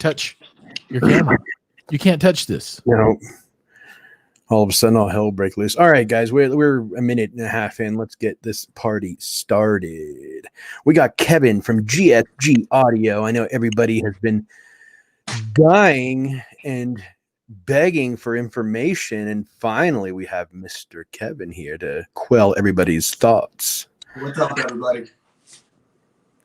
touch your camera. You can't touch this. You know, all of a sudden all hell break loose. All right, guys, we're a minute and a half in. Let's get this party started. We got Kevin from GSG Audio. I know everybody has been dying and begging for information, and finally we have Mr. Kevin here to quell everybody's thoughts. What's up, everybody?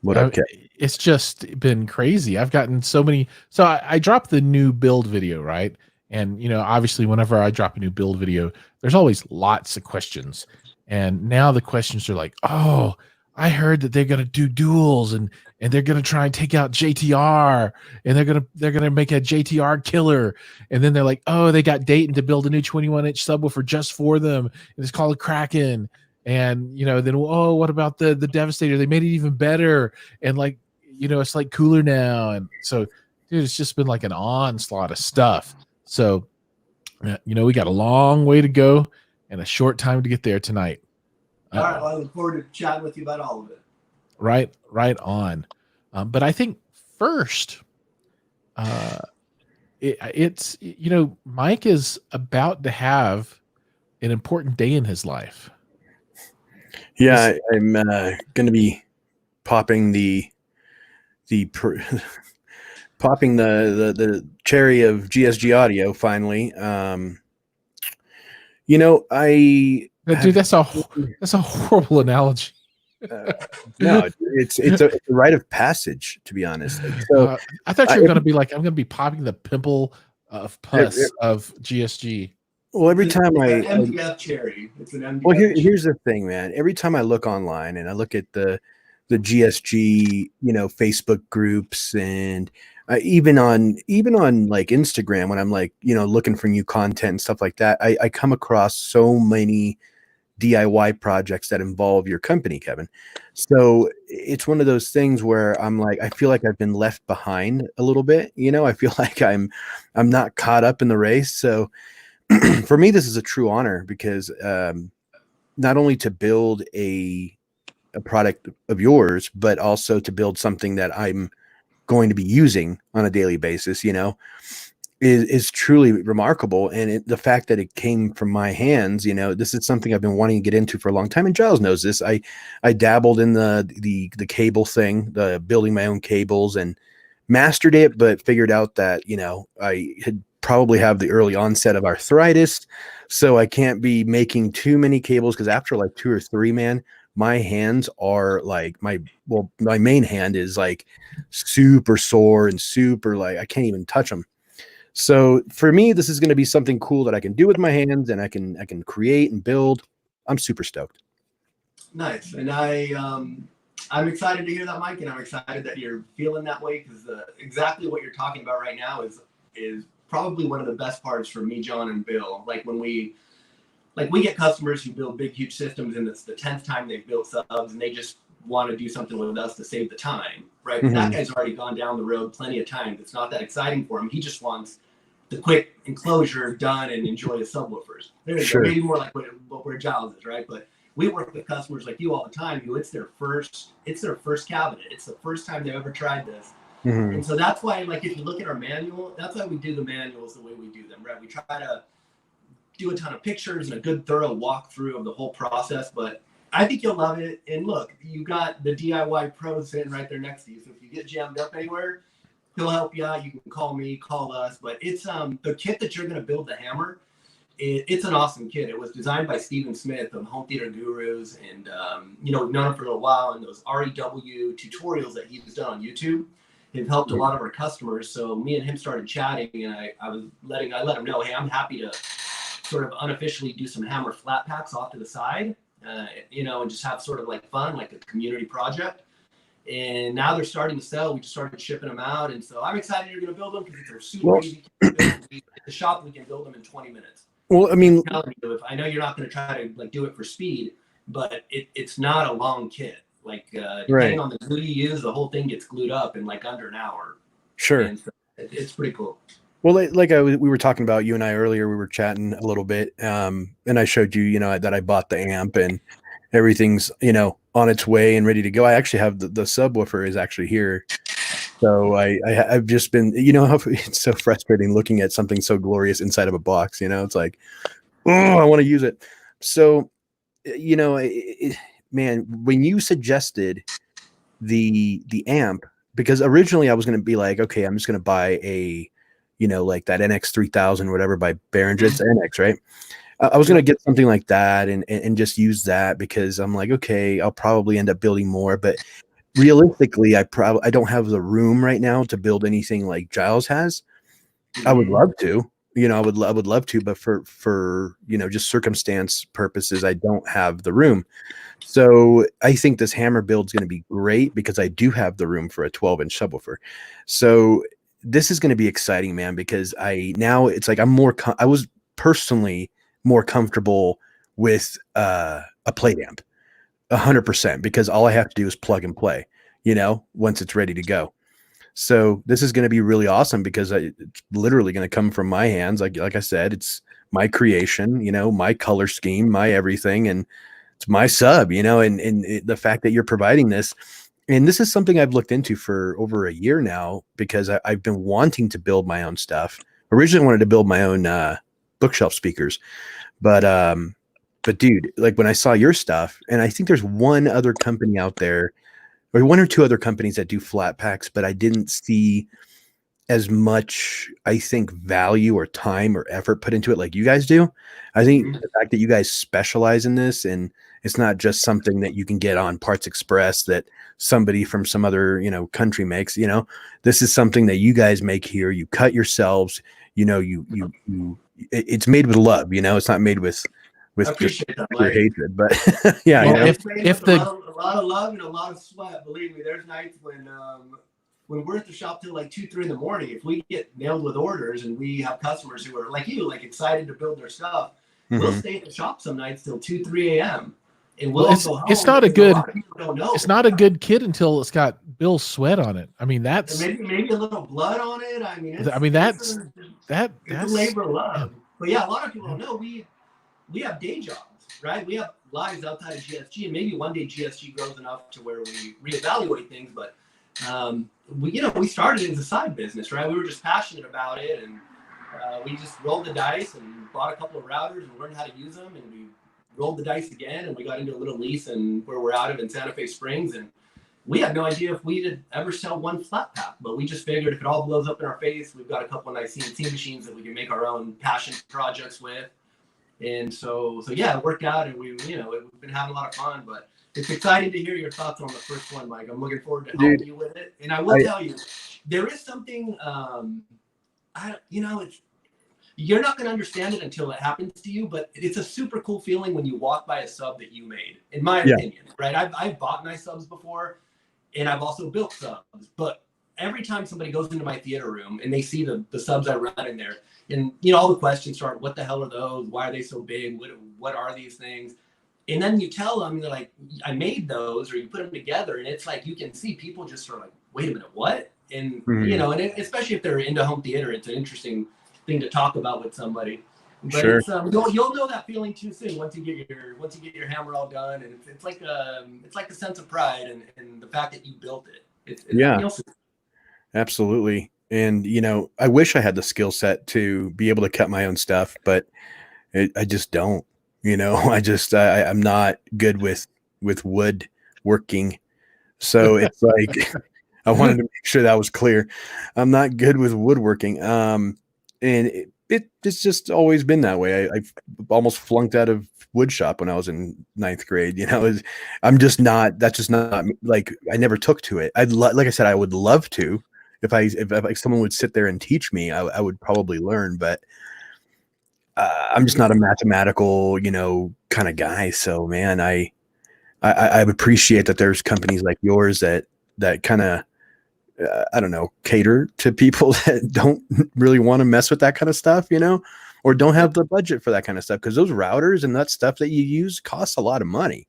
What up, Kevin? It's just been crazy. I've gotten so many. So I dropped the new build video, right? And, you know, obviously whenever I drop a new build video, there's always lots of questions. And now the questions are like, oh, I heard that they're going to do duals and they're going to try and take out JTR and they're going to make a JTR killer. And then they're like, oh, they got Dayton to build a new 21-inch subwoofer just for them. And it's called a Kraken. And, you know, then, oh, what about the Devastator? They made it even better. And like, you know, it's like cooler now. And so, dude, it's just been like an onslaught of stuff. So, you know, we got a long way to go and a short time to get there tonight. All right, well, I look forward to chatting with you about all of it. Right on. But I think first, it's, you know, Mike is about to have an important day in his life. Yeah, I'm going to be popping popping the cherry of GSG Audio finally. You know, dude, that's a horrible analogy. No, it's a rite of passage, to be honest. So I thought you were going to be like, I'm going to be popping the pimple of pus of GSG. Well, every time it's an MDF cherry. It's an MDF. Well, here's the thing, man. Every time I look online and I look at the GSG, you know, Facebook groups, and even on like Instagram, when I'm like, you know, looking for new content and stuff like that, I come across so many DIY projects that involve your company, Kevin. So it's one of those things where I'm like, I feel like I've been left behind a little bit. You know, I feel like I'm not caught up in the race. So for me, this is a true honor because not only to build a product of yours, but also to build something that I'm going to be using on a daily basis, you know, is truly remarkable. And the fact that it came from my hands, you know, this is something I've been wanting to get into for a long time. And Giles knows this. I dabbled in the cable thing, the building my own cables, and mastered it, but figured out that, you know, I had probably have the early onset of arthritis. So I can't be making too many cables, because after like 2 or 3, man, my hands are like my main hand is like super sore and super, like, I can't even touch them. So for me, this is going to be something cool that I can do with my hands, and I can create and build. I'm super stoked. Nice. And I'm excited to hear that, Mike, and I'm excited that you're feeling that way, because exactly what you're talking about right now is probably one of the best parts for me, John, and Bill. Like when we get customers who build big, huge systems, and it's the 10th time they've built subs, and they just want to do something with us to save the time, right? Mm-hmm. That guy's already gone down the road plenty of times. It's not that exciting for him. He just wants the quick enclosure done and enjoy his subwoofers. There you go. Maybe more like where Giles is, right? But we work with customers like you all the time who it's their first cabinet. It's the first time they've ever tried this. Mm-hmm. And so that's why, like, if you look at our manual, that's why we do the manuals the way we do them, right? We try to do a ton of pictures and a good thorough walkthrough of the whole process, but I think you'll love it. And look, you got the DIY pro sitting right there next to you. So if you get jammed up anywhere, he'll help you out. You can call me, call us. But it's the kit that you're going to build the hammer. It's an awesome kit. It was designed by Stephen Smith of Home Theater Gurus, and you know, we've known him for a little while. And those REW tutorials that he's done on YouTube have helped a lot of our customers. So me and him started chatting, and I let him know, hey, I'm happy to sort of unofficially do some hammer flat packs off to the side, you know, and just have sort of like fun, like a community project. And now they're starting to sell. We just started shipping them out. And so I'm excited you're going to build them, because they're super easy to build. At the shop, we can build them in 20 minutes. Well, I mean, I know you're not going to try to like do it for speed, but it's not a long kit. Like depending on the glue you use, the whole thing gets glued up in like under an hour. Sure. And so it's pretty cool. Well, we were talking about, you and I earlier, we were chatting a little bit, and I showed you, you know, that I bought the amp and everything's, you know, on its way and ready to go. I actually have the subwoofer is actually here So I've just been, how it's so frustrating looking at something so glorious inside of a box. It's like, oh, I want to use it. So, man, when you suggested the amp, because originally I was going to be like, okay, I'm just going to buy a, like that NX 3000 or whatever by Behringer. It's NX, right? I was going to get something like that and just use that because I'm like, okay, I'll probably end up building more, but realistically, I don't have the room right now to build anything like Giles has. I would love to, I would love to, but for just circumstance purposes, I don't have the room. So I think this hammer build is going to be great because I do have the room for a 12-inch subwoofer. So this is going to be exciting, man, because it's like I was personally more comfortable with a plate amp 100% because all I have to do is plug and play, once it's ready to go. So this is going to be really awesome because it's literally going to come from my hands. Like I said, it's my creation, my color scheme, my everything. And it's my sub, the fact that you're providing this. And this is something I've looked into for over a year now because I've been wanting to build my own stuff. Originally I wanted to build my own bookshelf speakers, but dude, like when I saw your stuff, and I think there's one other company out there, or one or two other companies that do flat packs, but I didn't see as much, I think, value or time or effort put into it like you guys do. I think the fact that you guys specialize in this, and it's not just something that you can get on Parts Express that somebody from some other, country makes, this is something that you guys make here. You cut yourselves, it's made with love, it's not made with I appreciate that, pure Mike. hatred, but yeah, Well, a lot of love and a lot of sweat. Believe me, there's nights when we're at the shop till like 2, 3 in the morning. If we get nailed with orders and we have customers who are like you, like excited to build their stuff, we'll stay at the shop some nights till 2, 3 a.m. And we'll go home. It's not a good. Don't know. It's not a good kit until it's got Bill's sweat on it. I mean, that's maybe a little blood on it. that's a labor of love. Yeah. But yeah, a lot of people don't know we have day jobs, right? We have lives outside of GSG, and maybe one day GSG grows enough to where we reevaluate things. But we started as a side business, right? We were just passionate about it, and we just rolled the dice and bought a couple of routers and learned how to use them, and we rolled the dice again, and we got into a little lease and where we're out of in Santa Fe Springs, and we had no idea if we'd ever sell one flat pack, but we just figured if it all blows up in our face, we've got a couple of nice CNC machines that we can make our own passion projects with. And so yeah, it worked out, and we've been having a lot of fun. But it's exciting to hear your thoughts on the first one, Mike. I'm looking forward to helping you with it. And I will tell you, there is something, you're not going to understand it until it happens to you, but it's a super cool feeling when you walk by a sub that you made, in my opinion, right? I've bought nice subs before, and I've also built subs, but every time somebody goes into my theater room and they see the subs I run in there, and all the questions start, what the hell are those? Why are they so big? What are these things? And then you tell them, they're like, I made those, or you put them together, and it's like you can see people just sort of like, wait a minute, what? And and especially if they're into home theater, it's an interesting thing to talk about with somebody. But sure. It's, you'll know that feeling too soon once you get your hammer all done, and it's like a sense of pride and the fact that you built it. It's absolutely. And I wish I had the skill set to be able to cut my own stuff, but I just don't. I'm not good with wood working. So it's like I wanted to make sure that was clear. I'm not good with woodworking. And it's just always been that way. I almost flunked out of wood shop when I was in 9th grade. I'm just not. That's just not like I never took to it. Like I said, I would love to. If someone would sit there and teach me, I would probably learn. But I'm just not a mathematical, kind of guy. So man, I appreciate that there's companies like yours that kind of I don't know, cater to people that don't really want to mess with that kind of stuff, or don't have the budget for that kind of stuff. Because those routers and that stuff that you use costs a lot of money.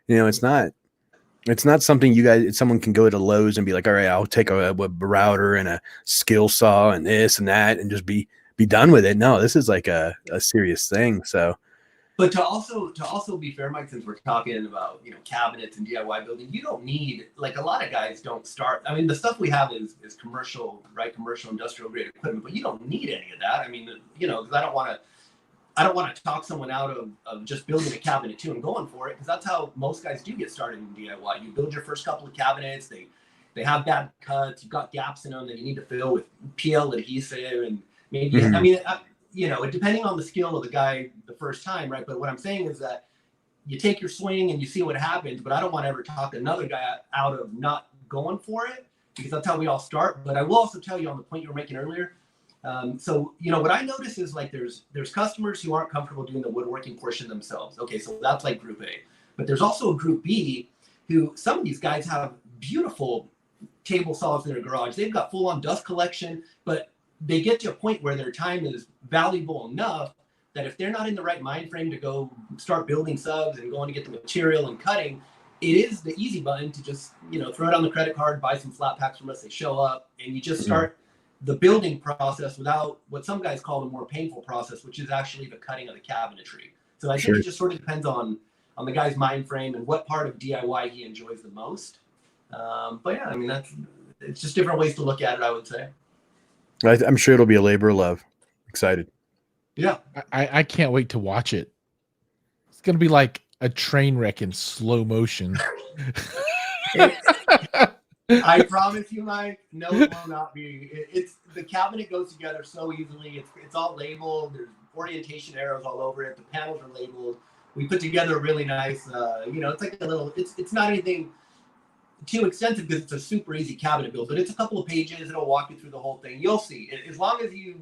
It's not something someone can go to Lowe's and be like, all right, I'll take a router and a skill saw and this and that and just be done with it. No, this is like a serious thing. So But to also be fair, Mike, since we're talking about, you know, cabinets and DIY building, you don't need, like, a lot of guys don't start. I mean, the stuff we have is commercial, right? Commercial industrial grade equipment, but you don't need any of that. I mean, you know, because I don't want to talk someone out of just building a cabinet too and going for it, because that's how most guys do get started in DIY. You build your first couple of cabinets, they have bad cuts, you've got gaps in them that you need to fill with PL adhesive, and maybe I mean, you know, depending on the skill of the guy the first time, right? But what I'm saying is that you take your swing and you see what happens, but I don't want to ever talk another guy out of not going for it, because that's how we all start. But I will also tell you on the point you were making earlier. So, you know, what I notice is, like, there's customers who aren't comfortable doing the woodworking portion themselves. Okay, so that's like group A. But there's also a group B who, some of these guys have beautiful table saws in their garage. They've got full on dust collection, but they get to a point where their time is valuable enough that if they're not in the right mind frame to go start building subs and going to get the material and cutting, it is the easy button to just, you know, throw it on the credit card, buy some flat packs from us. They show up and you just start the building process without what some guys call the more painful process, which is actually the cutting of the cabinetry. So I think it just sort of depends on the guy's mind frame and what part of DIY he enjoys the most. But yeah, I mean, it's just different ways to look at it, I would say. I'm sure it'll be a labor of love. Excited. Yeah. I can't wait to watch it. It's going to be like a train wreck in slow motion. I promise you, Mike, no, it will not be. It's the cabinet goes together so easily. It's all labeled. There's orientation arrows all over it. The panels are labeled. We put together a really nice, you know, it's like a little, it's not anything too extensive because it's a super easy cabinet build, but it's a couple of pages. It'll walk you through the whole thing. You'll see. As long as you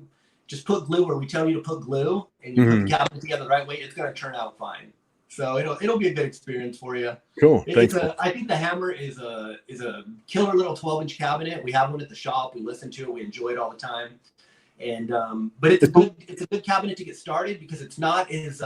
just put glue where we tell you to put glue and you put the cabinet together the right way, it's going to turn out fine. So it'll be a good experience for you. Cool. I think the Hammer is a killer little 12-inch cabinet. We have one at the shop. We listen to it. We enjoy it all the time. And but it's a good cabinet to get started because it's not as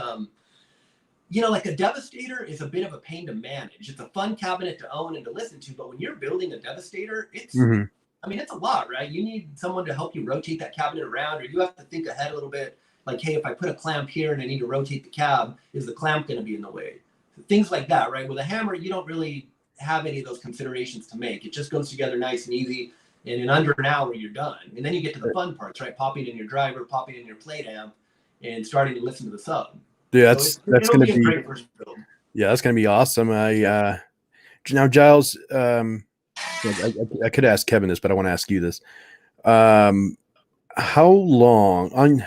you know, like a Devastator is a bit of a pain to manage. It's a fun cabinet to own and to listen to, but when you're building a Devastator, it's I mean, it's a lot, right? You need someone to help you rotate that cabinet around, or you have to think ahead a little bit. Like, hey, if I put a clamp here and I need to rotate the cab, is the clamp going to be in the way? Things like that, right? With a Hammer, you don't really have any of those considerations to make. It just goes together nice and easy, and in under an hour, you're done. And then you get to the fun parts, right? Popping in your driver, popping in your plate amp, and starting to listen to the sub. Yeah, that's going to be great first build. Yeah, that's going to be awesome. Now, Giles, I could ask Kevin this, but I want to ask you this. How long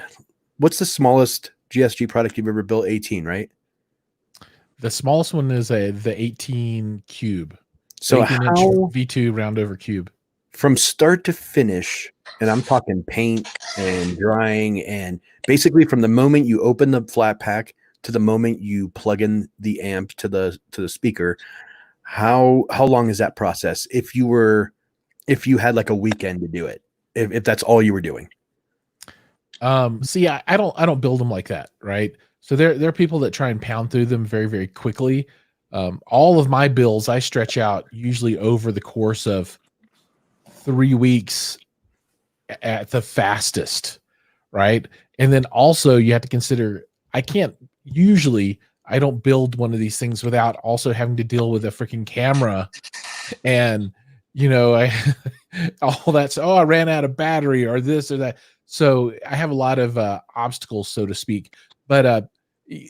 what's the smallest GSG product you've ever built? 18, right? The smallest one is the 18 cube. So 18 inch V2 round over cube. From start to finish, and I'm talking paint and drying, and basically from the moment you open the flat pack to the moment you plug in the amp to the speaker, how long is that process? If you had like a weekend to do it, if that's all you were doing. See, I don't build them like that, right? So there are people that try and pound through them very, very quickly. All of my builds I stretch out usually over the course of 3 weeks at the fastest, right? And then also you have to consider, I don't build one of these things without also having to deal with a freaking camera and, you know, I ran out of battery or this or that. So I have a lot of obstacles, so to speak, but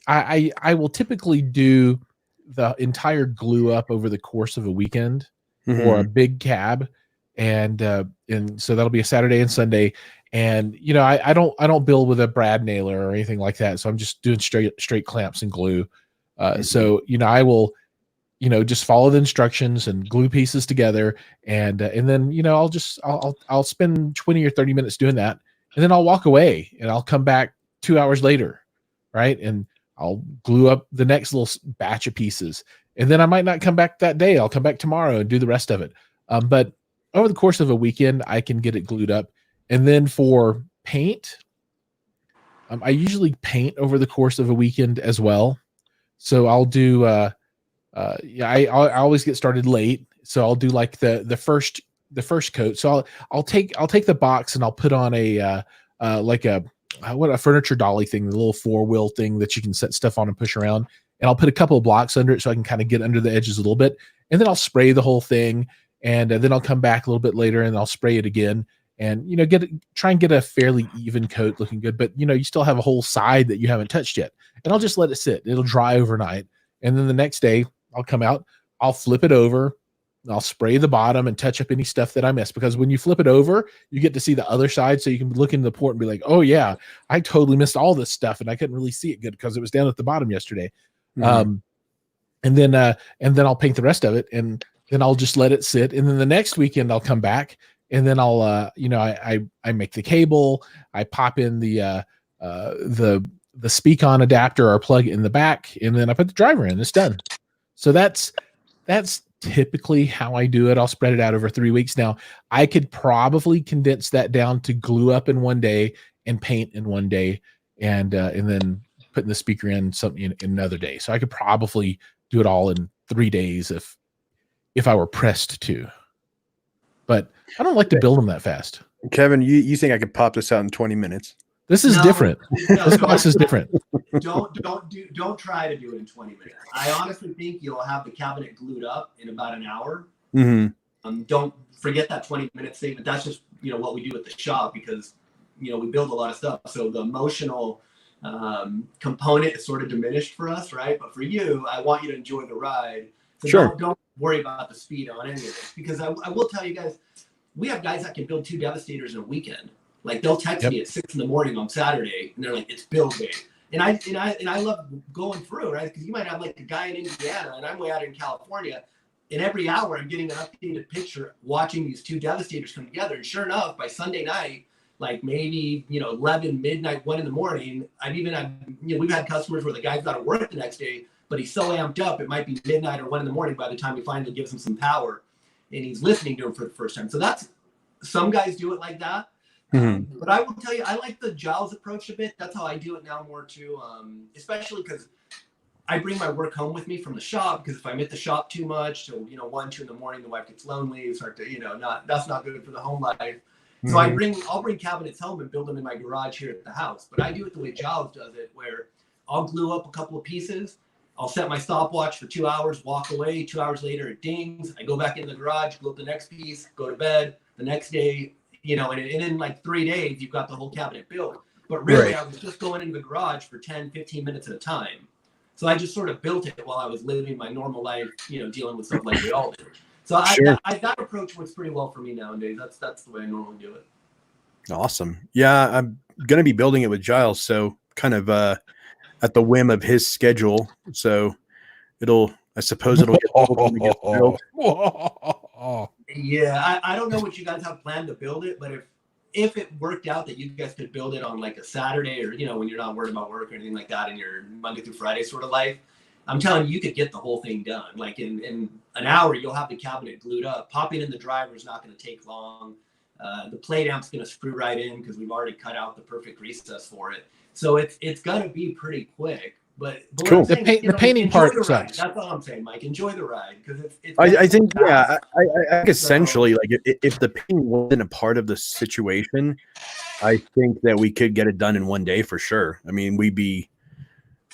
I will typically do the entire glue up over the course of a weekend for a big cab. And so that'll be a Saturday and Sunday. And, you know, I don't build with a brad nailer or anything like that. So I'm just doing straight clamps and glue. So, you know, I will, you know, just follow the instructions and glue pieces together. And then, you know, I'll spend 20 or 30 minutes doing that. And then I'll walk away and I'll come back 2 hours later. Right. And I'll glue up the next little batch of pieces. And then I might not come back that day. I'll come back tomorrow and do the rest of it. But over the course of a weekend, I can get it glued up. And then for paint, I usually paint over the course of a weekend as well. So I'll do, I always get started late. So I'll do like the first coat. So I'll take the box and I'll put on like a what a furniture dolly thing, the little 4-wheel thing that you can set stuff on and push around. And I'll put a couple of blocks under it so I can kind of get under the edges a little bit. And then I'll spray the whole thing. And then I'll come back a little bit later and I'll spray it again. And, you know, try and get a fairly even coat looking good. But, you know, you still have a whole side that you haven't touched yet. And I'll just let it sit. It'll dry overnight. And then the next day I'll come out, I'll flip it over. I'll spray the bottom and touch up any stuff that I missed, because when you flip it over, you get to see the other side. So you can look into the port and be like, oh yeah, I totally missed all this stuff. And I couldn't really see it good because it was down at the bottom yesterday. Mm-hmm. And then I'll paint the rest of it, and then I'll just let it sit. And then the next weekend I'll come back, and then I'll, you know, I make the cable, I pop in the speak on adapter or plug in the back, and then I put the driver in. It's done. So that's typically how I do it. I'll spread it out over 3 weeks. Now, I could probably condense that down to glue up in one day and paint in one day, and then putting the speaker in something in another day. So I could probably do it all in 3 days if I were pressed to. But I don't like to build them that fast. Kevin, you think I could pop this out in 20 minutes? This is different. This box is different. Don't try to do it in 20 minutes. I honestly think you'll have the cabinet glued up in about an hour. Mm-hmm. Don't forget that 20-minute statement. That's just, you know, what we do at the shop, because, you know, we build a lot of stuff. So the emotional component is sort of diminished for us, right? But for you, I want you to enjoy the ride. So sure. Don't worry about the speed on any of this, because I will tell you guys, we have guys that can build 2 Devastators in a weekend. Like, they'll text me at 6 in the morning on Saturday, and they're like, "It's build day." And I love going through, right? Because you might have like a guy in Indiana, and I'm way out in California, and every hour I'm getting an updated picture, watching these 2 Devastators come together. And sure enough, by Sunday night, like maybe, you know, 11, midnight, 1 in the morning, you know, we've had customers where the guy's got to work the next day, but he's so amped up, it might be midnight or 1 in the morning by the time he finally gives him some power, and he's listening to him for the first time. So that's, some guys do it like that. Mm-hmm. But I will tell you, I like the Giles approach a bit. That's how I do it now more too. Especially because I bring my work home with me from the shop, because if I'm at the shop too much, so, you know, 1, 2 in the morning, the wife gets lonely, start to, you know, that's not good for the home life. So Mm-hmm. I'll bring cabinets home and build them in my garage here at the house. But I do it the way Giles does it, where I'll glue up a couple of pieces. I'll set my stopwatch for 2 hours, walk away. 2 hours later, it dings. I go back in the garage, glue up the next piece, go to bed. The next day, you know, and in like 3 days, you've got the whole cabinet built. But really, I was just going into the garage for 10, 15 minutes at a time. So I just sort of built it while I was living my normal life, you know, dealing with stuff like we all do. So Sure. that approach works pretty well for me nowadays. That's the way I normally do it. Awesome. Yeah, I'm going to be building it with Giles, so kind of at the whim of his schedule. So I suppose it'll get built when we get built. Yeah, I don't know what you guys have planned to build it, but if it worked out that you guys could build it on like a Saturday, or, you know, when you're not worried about work or anything like that in your Monday through Friday sort of life, I'm telling you could get the whole thing done. Like in an hour, you'll have the cabinet glued up. Popping in the driver is not going to take long. The plate amp's going to screw right in, because we've already cut out the perfect recess for it. So it's going to be pretty quick. But cool. Saying, the painting part sucks. That's all I'm saying, Mike. Enjoy the ride, because it's. I think I think essentially, like, if the painting wasn't a part of the situation, I think that we could get it done in 1 day for sure. I mean, we'd be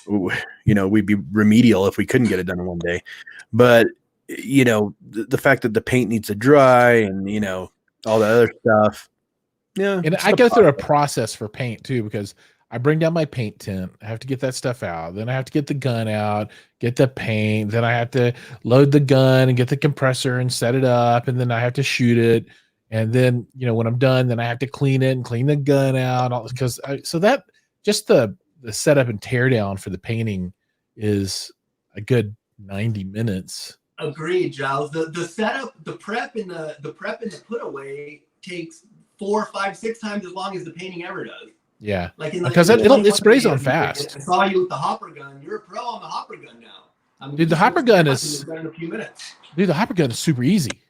remedial if we couldn't get it done in 1 day. But, you know, the fact that the paint needs to dry, and, you know, all the other stuff. Yeah. And I go through a process for paint too, because I bring down my paint tent. I have to get that stuff out. Then I have to get the gun out, get the paint. Then I have to load the gun and get the compressor and set it up. And then I have to shoot it. And then, you know, when I'm done, then I have to clean it and clean the gun out. So that just the setup and tear down for the painting is a good 90 minutes. Agreed, Giles. The setup, the prep and the put away takes 4, 5, 6 times as long as the painting ever does. Yeah, like because it sprays on fast. I saw you with the hopper gun. You're a pro on the hopper gun now. I mean, dude, the hopper gun is done in a few minutes. Dude, the hopper gun is super easy.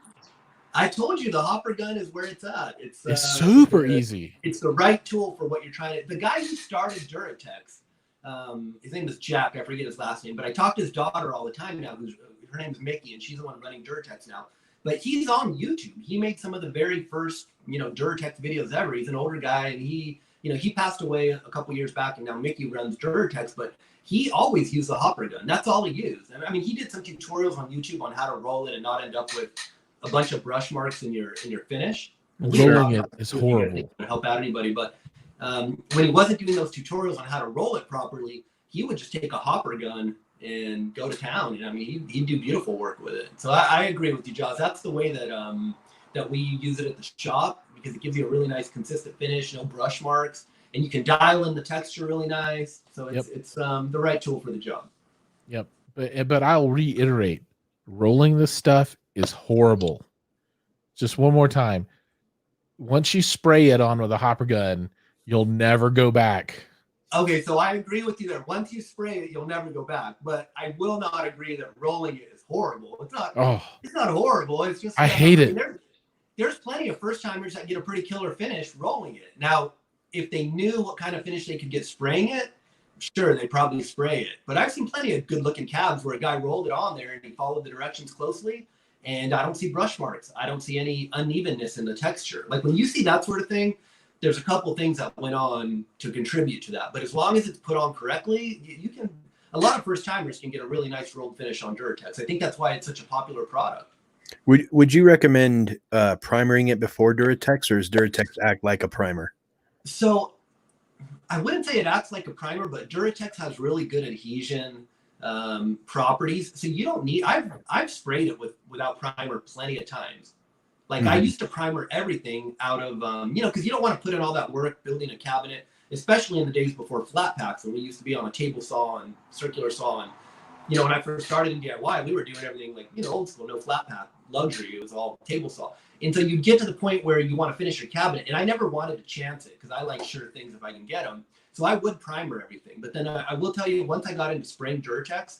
I told you the hopper gun is where it's at. It's super easy. It's the right tool for what you're trying to. The guy who started Duratex, his name is Jack. I forget his last name, but I talk to his daughter all the time now. Her name is Mickey, and she's the one running Duratex now. But he's on YouTube. He made some of the very first, you know, Duratex videos ever. He's an older guy, and he you know, he passed away a couple years back, and now Mickey runs Durtex, but he always used the hopper gun. That's all he used. And I mean, he did some tutorials on YouTube on how to roll it and not end up with a bunch of brush marks in your finish. Rolling it is horrible. To help out anybody, but when he wasn't doing those tutorials on how to roll it properly, he would just take a hopper gun and go to town. And I mean, he'd do beautiful work with it. So I agree with you, Josh. That's the way that that we use it at the shop, because it gives you a really nice consistent finish, no brush marks, and you can dial in the texture really nice. So it's the right tool for the job. Yep. But I'll reiterate, rolling this stuff is horrible. Just one more time. Once you spray it on with a hopper gun, you'll never go back. Okay, so I agree with you there. Once you spray it, you'll never go back. But I will not agree that rolling it is horrible. It's not. Oh, it's not horrible. It's just I hate it. There's plenty of first timers that get a pretty killer finish rolling it. Now, if they knew what kind of finish they could get spraying it, sure, they'd probably spray it. But I've seen plenty of good looking cabs where a guy rolled it on there and he followed the directions closely, and I don't see brush marks. I don't see any unevenness in the texture. Like when you see that sort of thing, there's a couple things that went on to contribute to that. But as long as it's put on correctly, you can. A lot of first timers can get a really nice rolled finish on Durtex. I think that's why it's such a popular product. Would you recommend primering it before Durtex, or does Durtex act like a primer? So I wouldn't say it acts like a primer, but Durtex has really good adhesion properties. So you don't need. I've sprayed it without primer plenty of times. Like I used to primer everything out of because you don't want to put in all that work building a cabinet, especially in the days before flat packs when we used to be on a table saw and circular saw. And when I first started in DIY, we were doing everything like old school, no flat pack luxury. It was all table saw. And so you get to the point where you want to finish your cabinet, and I never wanted to chance it because I like sure things if I can get them. So I would primer everything. But then I will tell you, once I got into spraying Durtex,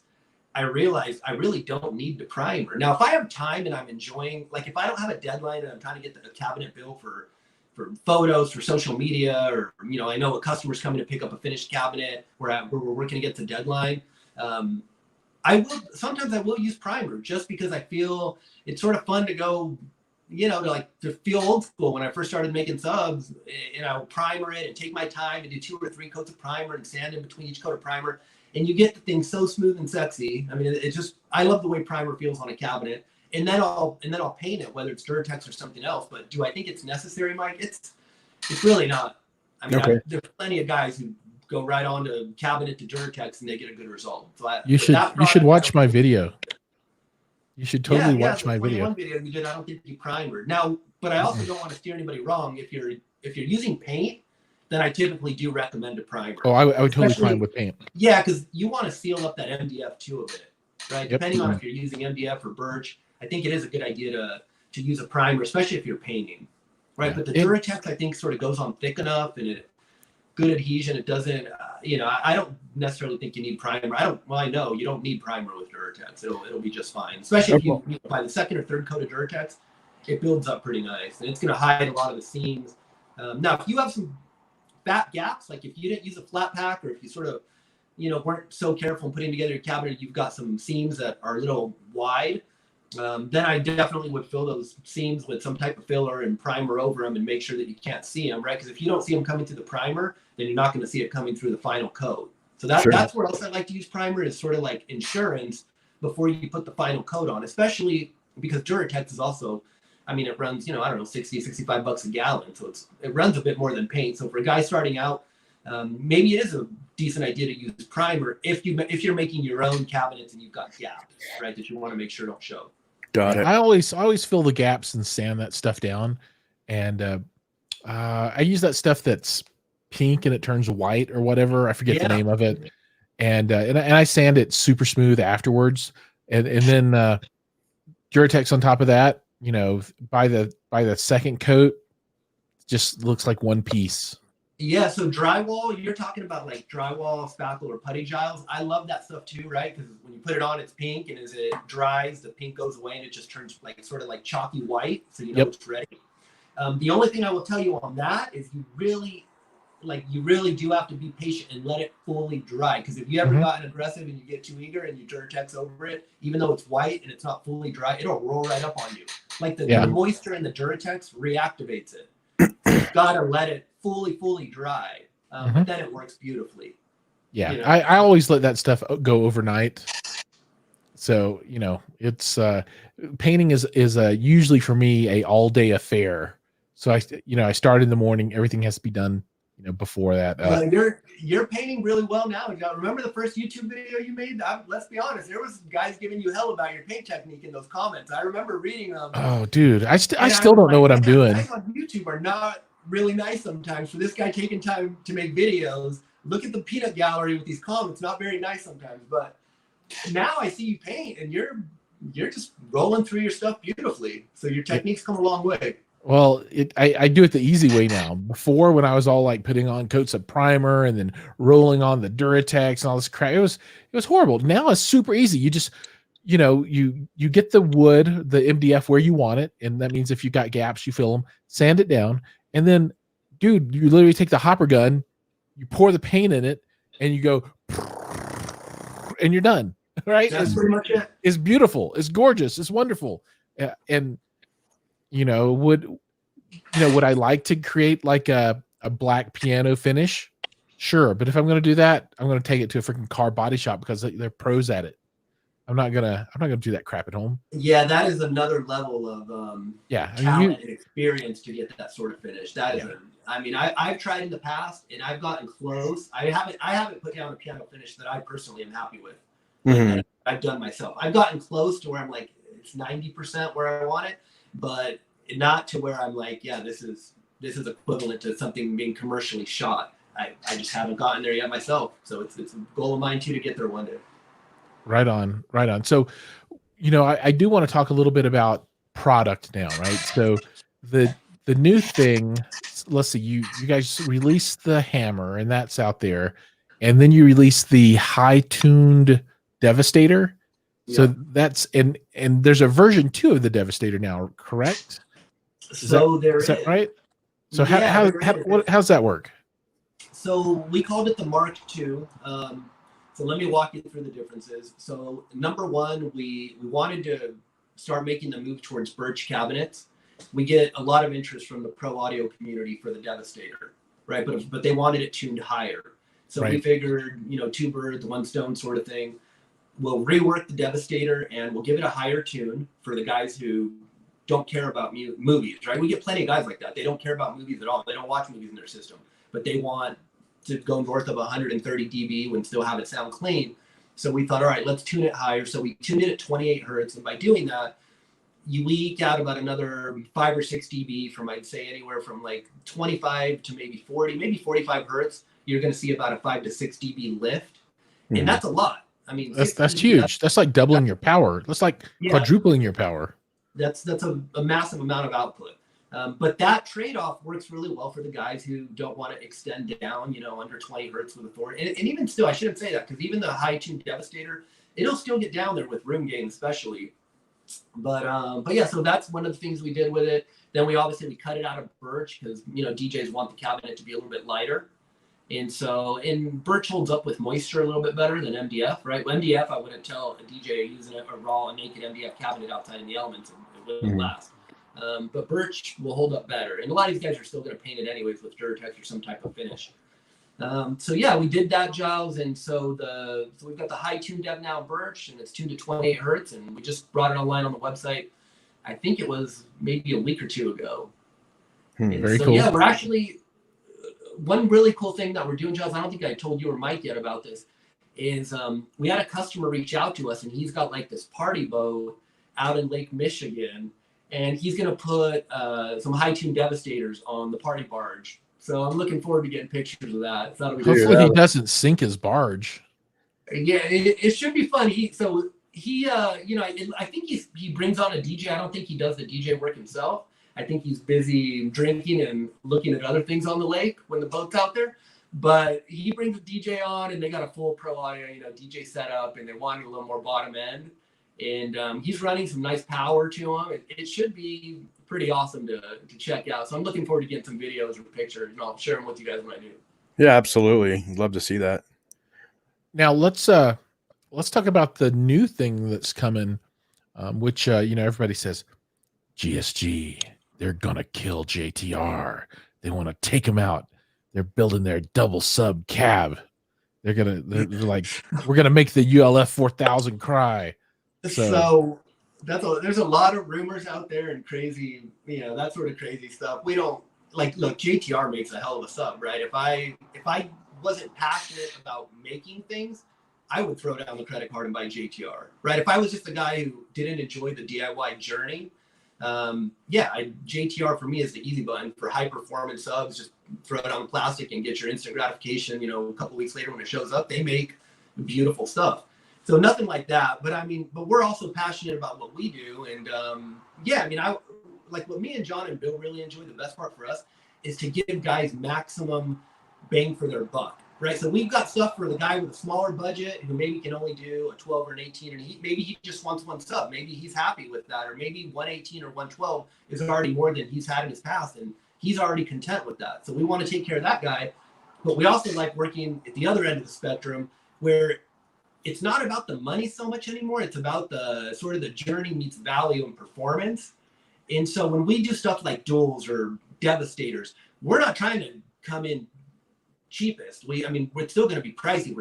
I realized I really don't need the primer. Now, if I have time and I'm enjoying, like if I don't have a deadline and I'm trying to get the cabinet built for photos, for social media, or, I know a customer's coming to pick up a finished cabinet where we're working against a deadline, sometimes I will use primer just because I feel it's sort of fun to go, to feel old school. When I first started making subs, primer it and take my time and do 2 or 3 coats of primer and sand in between each coat of primer. And you get the thing so smooth and sexy. I mean, I love the way primer feels on a cabinet. And then I'll paint it, whether it's Durtex or something else. But do I think it's necessary, Mike? It's really not. I mean, okay. There's plenty of guys who go right on to cabinet to Durtex and they get a good result. So you should watch my video. You should totally watch my video. Video you did, I don't think you primered. Now, but I also don't want to steer anybody wrong. If you're using paint, then I typically do recommend a primer. Oh, I would totally prime with paint. Yeah, because you want to seal up that MDF too a bit, right? Yep. Depending on if you're using MDF or birch, I think it is a good idea to use a primer, especially if you're painting, right? Yeah. But the Durtex, I think, sort of goes on thick enough and good adhesion. It doesn't, I don't necessarily think you need primer. I know you don't need primer with Durtex. It'll be just fine, especially if you by the second or third coat of Durtex, it builds up pretty nice and it's going to hide a lot of the seams. Now, if you have some fat gaps, like if you didn't use a flat pack or if you sort of, weren't so careful in putting together your cabinet, you've got some seams that are a little wide, then I definitely would fill those seams with some type of filler and primer over them and make sure that you can't see them, right? Because if you don't see them coming through the primer, then you're not going to see it coming through the final coat. So that's where else I like to use primer, is sort of like insurance before you put the final coat on, especially because Durtex is also, it runs, $60, $65 a gallon. So it runs a bit more than paint. So for a guy starting out, maybe it is a decent idea to use primer if you're making your own cabinets and you've got gaps, right, that you want to make sure don't show. Got it. I always fill the gaps and sand that stuff down. And I use that stuff that's pink and it turns white or whatever. I forget the name of it. And I sand it super smooth afterwards. And then Durtex on top of that. By the second coat, just looks like one piece. Yeah, so drywall, you're talking about like drywall, spackle, or putty giles. I love that stuff too, right? Because when you put it on, it's pink, and as it dries, the pink goes away, and it just turns like sort of like chalky white, so it's ready. The only thing I will tell you on that is you really do have to be patient and let it fully dry. Because if you ever gotten aggressive and you get too eager and you Durtex over it, even though it's white and it's not fully dry, it'll roll right up on you. Like the moisture in the Durtex reactivates it. You've got to let it fully dry, Mhm. but then it works beautifully. Yeah, You know? I always let that stuff go overnight. So, you know, it's painting is usually for me a all day affair. So I start in the morning. Everything has to be done, before that. You're painting really well now. Remember the first YouTube video you made? Let's be honest, there was guys giving you hell about your paint technique in those comments. I remember reading them. Oh, dude, I still don't know what I'm doing. Guys on YouTube are not really nice sometimes. For this guy taking time to make videos, look at the peanut gallery with these comments. Not very nice sometimes, but now I see you paint, and you're just rolling through your stuff beautifully. So your technique's come a long way. Well, I do it the easy way now. Before, when I was all like putting on coats of primer and then rolling on the Duratex and all this crap, it was horrible. Now it's super easy. You just you get the wood, the MDF where you want it, and that means if you got gaps, you fill them, sand it down, and then, dude, you literally take the hopper gun, you pour the paint in it, and you go, and you're done. Right? That's pretty much it. It's beautiful. It's gorgeous. It's wonderful. And would I like to create like a black piano finish? Sure, but if I'm going to do that, I'm going to take it to a freaking car body shop because they're pros at it. I'm not gonna do that crap at home. Yeah, that is another level of talent and experience to get that sort of finish. That is, I've tried in the past and I've gotten close. I haven't put down a piano finish that I personally am happy with. Mm-hmm. I've done myself. I've gotten close to where I'm like, it's 90% where I want it, but not to where I'm like, yeah, this is equivalent to something being commercially shot. I just haven't gotten there yet myself. So it's a goal of mine too to get there one day. Right on. So, I do want to talk a little bit about product now, right? So the new thing, let's see, you guys released the hammer and that's out there, and then you released the high-tuned Devastator. So that's and there's a version 2 of the Devastator now, correct? Is that right? So how's that work? So we called it the Mark II. So let me walk you through the differences. So number one, we wanted to start making the move towards birch cabinets. We get a lot of interest from the pro audio community for the Devastator, right? But they wanted it tuned higher. So we figured, 2 birds, 1 stone sort of thing. We'll rework the Devastator and we'll give it a higher tune for the guys who don't care about movies, right? We get plenty of guys like that. They don't care about movies at all. They don't watch movies in their system, but they want to go north of 130 dB and still have it sound clean. So we thought, all right, let's tune it higher. So we tuned it at 28 hertz. And by doing that, you eke out about another 5 or 6 dB from, I'd say, anywhere from like 25 to maybe 40, maybe 45 hertz. You're going to see about a 5 to 6 dB lift. Mm. And that's a lot. I mean, that's huge. That's like doubling your power. That's like quadrupling your power. That's a massive amount of output. But that trade-off works really well for the guys who don't want to extend down, under 20 hertz with authority. And even still, I shouldn't say that, because even the high-tuned Devastator, it'll still get down there with room gain, especially. But yeah, so that's one of the things we did with it. Then we cut it out of birch because, DJs want the cabinet to be a little bit lighter. And birch holds up with moisture a little bit better than MDF, right? Well, MDF, I wouldn't tell a DJ using a raw, naked MDF cabinet outside in the elements, it wouldn't last. But birch will hold up better. And a lot of these guys are still going to paint it anyways with Duratex or some type of finish. So yeah, we did that, Giles. And so we've got the high tuned Dev now birch, and it's tuned to 28 hertz. And we just brought it online on the website. I think it was maybe a week or 2 ago. Very cool. Yeah, we're actually, one really cool thing that we're doing, Giles, I don't think I told you or Mike yet about this, is we had a customer reach out to us, and he's got like this party boat out in Lake Michigan. And he's going to put some high-tuned Devastators on the party barge. So I'm looking forward to getting pictures of that. So hopefully he doesn't sink his barge. Yeah, it should be fun. I think he brings on a DJ. I don't think he does the DJ work himself. I think he's busy drinking and looking at other things on the lake when the boat's out there. But he brings a DJ on, and they got a full pro audio, DJ setup, and they wanted a little more bottom end. And he's running some nice power to him. It should be pretty awesome to check out. So I'm looking forward to getting some videos or pictures, and I'll share them with you guys when I do. Yeah, absolutely. Love to see that. Now let's talk about the new thing that's coming, which everybody says GSG, they're gonna kill JTR. They want to take him out. they're building their double sub cab. They're like, we're gonna make the ULF 4000 cry. So there's a lot of rumors out there and crazy, that sort of crazy stuff. We don't look, JTR makes a hell of a sub, right? If I wasn't passionate about making things, I would throw down the credit card and buy JTR, right? If I was just a guy who didn't enjoy the DIY journey, JTR for me is the easy button for high performance subs. Just throw it on the plastic and get your instant gratification. A couple weeks later when it shows up, they make beautiful stuff. So nothing like that, but we're also passionate about what we do. And I like what me and John and Bill really enjoy. The best part for us is to give guys maximum bang for their buck, right? So we've got stuff for the guy with a smaller budget who maybe can only do a 12 or an 18, and maybe he just wants one sub. Maybe he's happy with that, or maybe 118 or 112 is already more than he's had in his past, and he's already content with that. So we want to take care of that guy, but we also like working at the other end of the spectrum where it's not about the money so much anymore. It's about the sort of the journey meets value and performance. And so when we do stuff like duals or devastators, we're not trying to come in cheapest. We're still going to be pricey.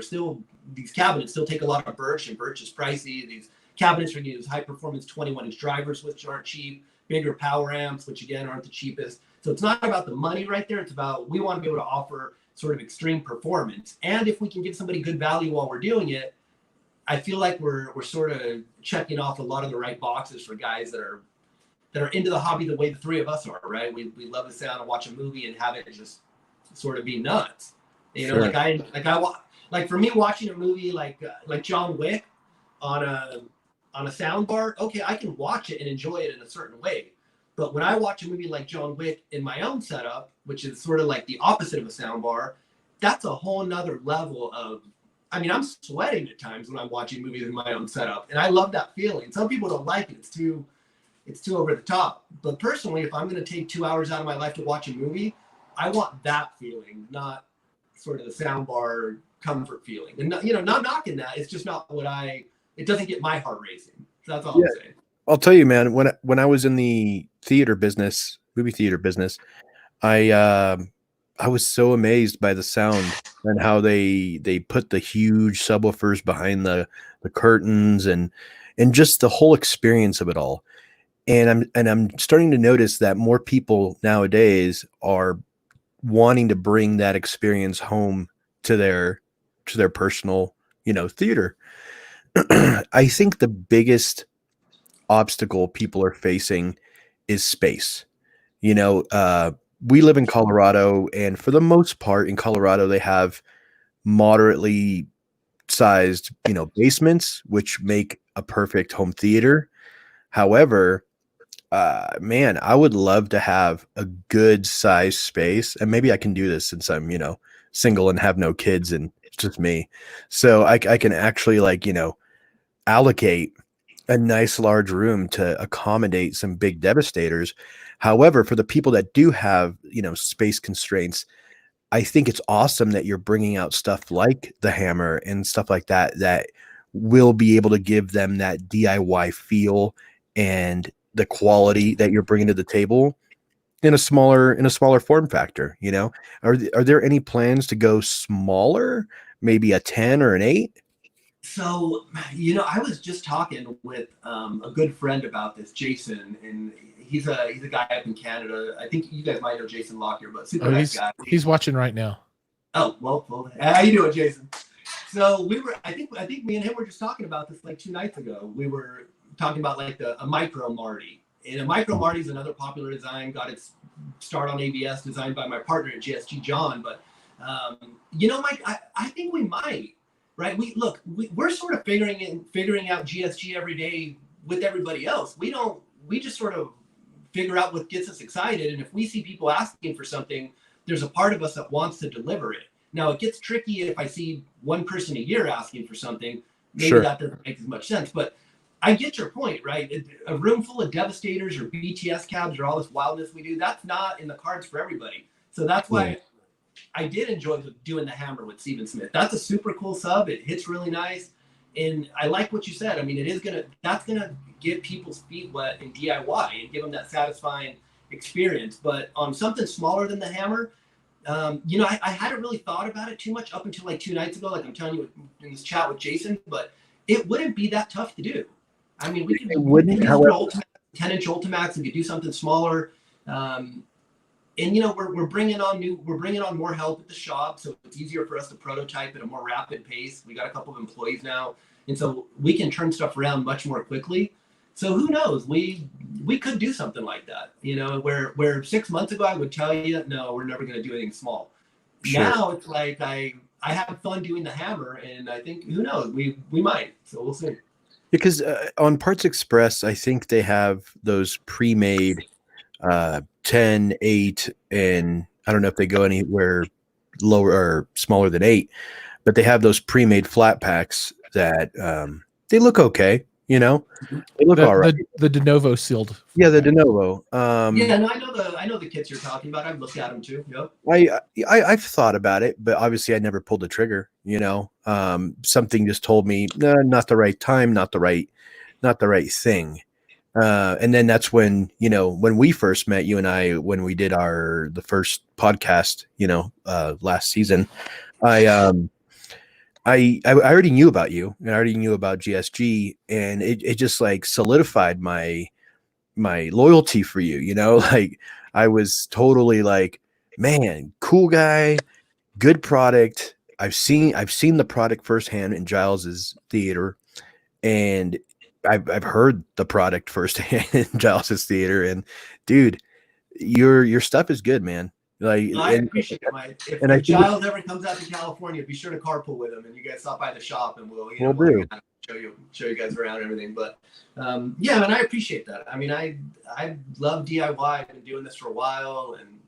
These cabinets still take a lot of birch, and birch is pricey. These cabinets are going to use high performance 21-inch drivers, which aren't cheap, bigger power amps, which again aren't the cheapest. So it's not about the money right there. It's about, we want to be able to offer sort of extreme performance. And if we can give somebody good value while we're doing it, I feel like we're sort of checking off a lot of the right boxes for guys that are into the hobby the way the three of us are, right? We love to sit down and watch a movie and have it just sort of be nuts. Sure. Like for me, watching a movie like John Wick on a sound bar, okay, I can watch it and enjoy it in a certain way. But when I watch a movie like John Wick in my own setup, which is sort of like the opposite of a sound bar, that's a whole nother level of, I'm sweating at times when I'm watching movies in my own setup, and I love that feeling. Some people don't like it. It's too over the top. But personally, if I'm going to take 2 hours out of my life to watch a movie, I want that feeling, not sort of the soundbar comfort feeling. And not knocking that. It's just not it doesn't get my heart racing. So that's all I'm saying. I'll tell you, man, when I was in the movie theater business, I was so amazed by the sound and how they put the huge subwoofers behind the curtains and just the whole experience of it all. And I'm starting to notice that more people nowadays are wanting to bring that experience home to their personal, theater. I think the biggest obstacle people are facing is space. We live in Colorado, and for the most part in Colorado, they have moderately sized, basements, which make a perfect home theater. However, man, I would love to have a good size space, and maybe I can do this since I'm, single and have no kids and it's just me. So I can actually allocate a nice large room to accommodate some big devastators. However, for the people that do have, space constraints, I think it's awesome that you're bringing out stuff like the hammer and stuff like that will be able to give them that DIY feel and the quality that you're bringing to the table in a smaller form factor. Are there any plans to go smaller, maybe a 10 or an 8? So, I was just talking with a good friend about this, Jason, and he's a guy up in Canada. I think you guys might know Jason Lockyer, but super nice guy. He's watching right now. Oh, well, how you doing, Jason? So I think me and him were just talking about this like 2 nights ago. We were talking about like a micro Marty. And a micro Marty is another popular design, got its start on ABS, designed by my partner at GSG, John. But, Mike, I think we might. Right. We're sort of figuring out GSG every day with everybody else. We just sort of figure out what gets us excited. And if we see people asking for something, there's a part of us that wants to deliver it. Now it gets tricky if I see one person a year asking for something, maybe Sure. That doesn't make as much sense, but I get your point, right? A room full of devastators or BTS cabs or all this wildness we do, that's not in the cards for everybody. So that's why I did enjoy doing the hammer with Stephen Smith. That's a super cool sub. It hits really nice. And I like what you said. That's going to get people's feet wet in DIY and give them that satisfying experience. But on something smaller than the hammer, You know, I hadn't really thought about it too much up until like 2 nights ago, like I'm telling you in this chat with Jason, but it wouldn't be that tough to do. I mean, we could use however, 10-inch Ultimax, we could do something smaller. And you know, we're bringing on more help at the shop, so it's easier for us to prototype at a more rapid pace. We got a couple of employees now, and so we can turn stuff around much more quickly. So who knows? We could do something like that. You know, where 6 months ago I would tell you, no, we're never going to do anything small. Sure. Now it's like I have fun doing the hammer, and I think who knows? We might. So we'll see. Because on Parts Express, I think they have those pre-made 10, 8, and I don't know if they go anywhere lower or smaller than 8, but they have those pre-made flat packs that they look okay. You know, they look all right. The de novo sealed. Yeah, the de novo. Yeah, no, I know the kits you're talking about. I've looked at them too. Yep. I've thought about it, but obviously I never pulled the trigger. You know, something just told me, not the right time, not the right thing. And then that's when, you know, when we first met, you and I, when we did the first podcast, you know, last season, I already knew about you, and I already knew about GSG, and it just like solidified my loyalty for you. You know, like I was totally like, man, cool guy, good product. I've seen the product firsthand in Giles's theater, and I've heard the product firsthand in Giles's theater, and dude, your stuff is good, man. Like, I appreciate it, Mike. If Giles ever comes out to California, be sure to carpool with him, and you guys stop by the shop, and we'll show you guys around and everything. But yeah, man, I appreciate that. I mean, I love DIY. I've been doing this for a while, and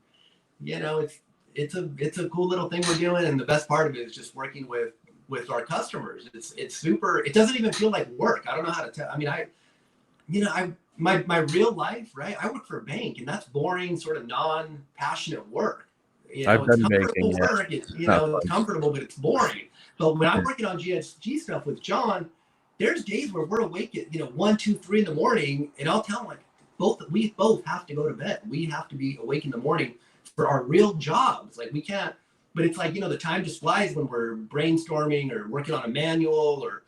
you know, it's a cool little thing we're doing, and the best part of it is just working with our customers. It's super. It doesn't even feel like work. I don't know how to tell. I mean, my real life, right? I work for a bank, and that's boring, sort of non-passionate work. You know, it's comfortable work. It's, you know, it's comfortable, but it's boring. But when I'm working on GSG stuff with John, there's days where we're awake at 1, 2, 3 in the morning, and I'll tell him like we both have to go to bed. We have to be awake in the morning for our real jobs. Like we can't. But it's like, the time just flies when we're brainstorming or working on a manual or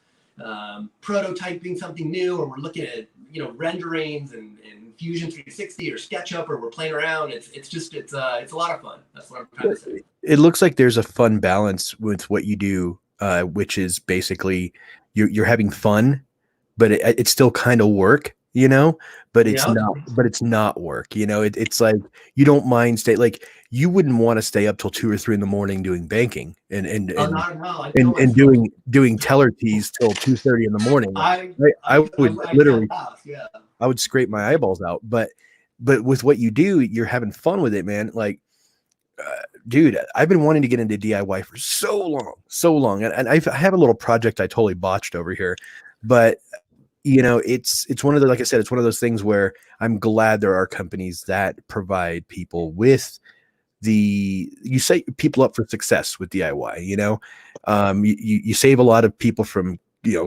prototyping something new, or we're looking at renderings and Fusion 360 or SketchUp, or we're playing around. It's a lot of fun. That's what I'm trying to say. It looks like there's a fun balance with what you do, which is basically you're having fun, but it's still kind of work, but it's not work. It's like you don't mind like you wouldn't want to stay up till 2 or 3 in the morning doing banking and doing teller keys till 2:30 in the morning. I would literally I would scrape my eyeballs out. But with what you do, you're having fun with it, man. Like, dude, I've been wanting to get into DIY for so long, and I have a little project I totally botched over here, but it's one of the, like I said, it's one of those things where I'm glad there are companies that provide people with you set people up for success with DIY. You save a lot of people from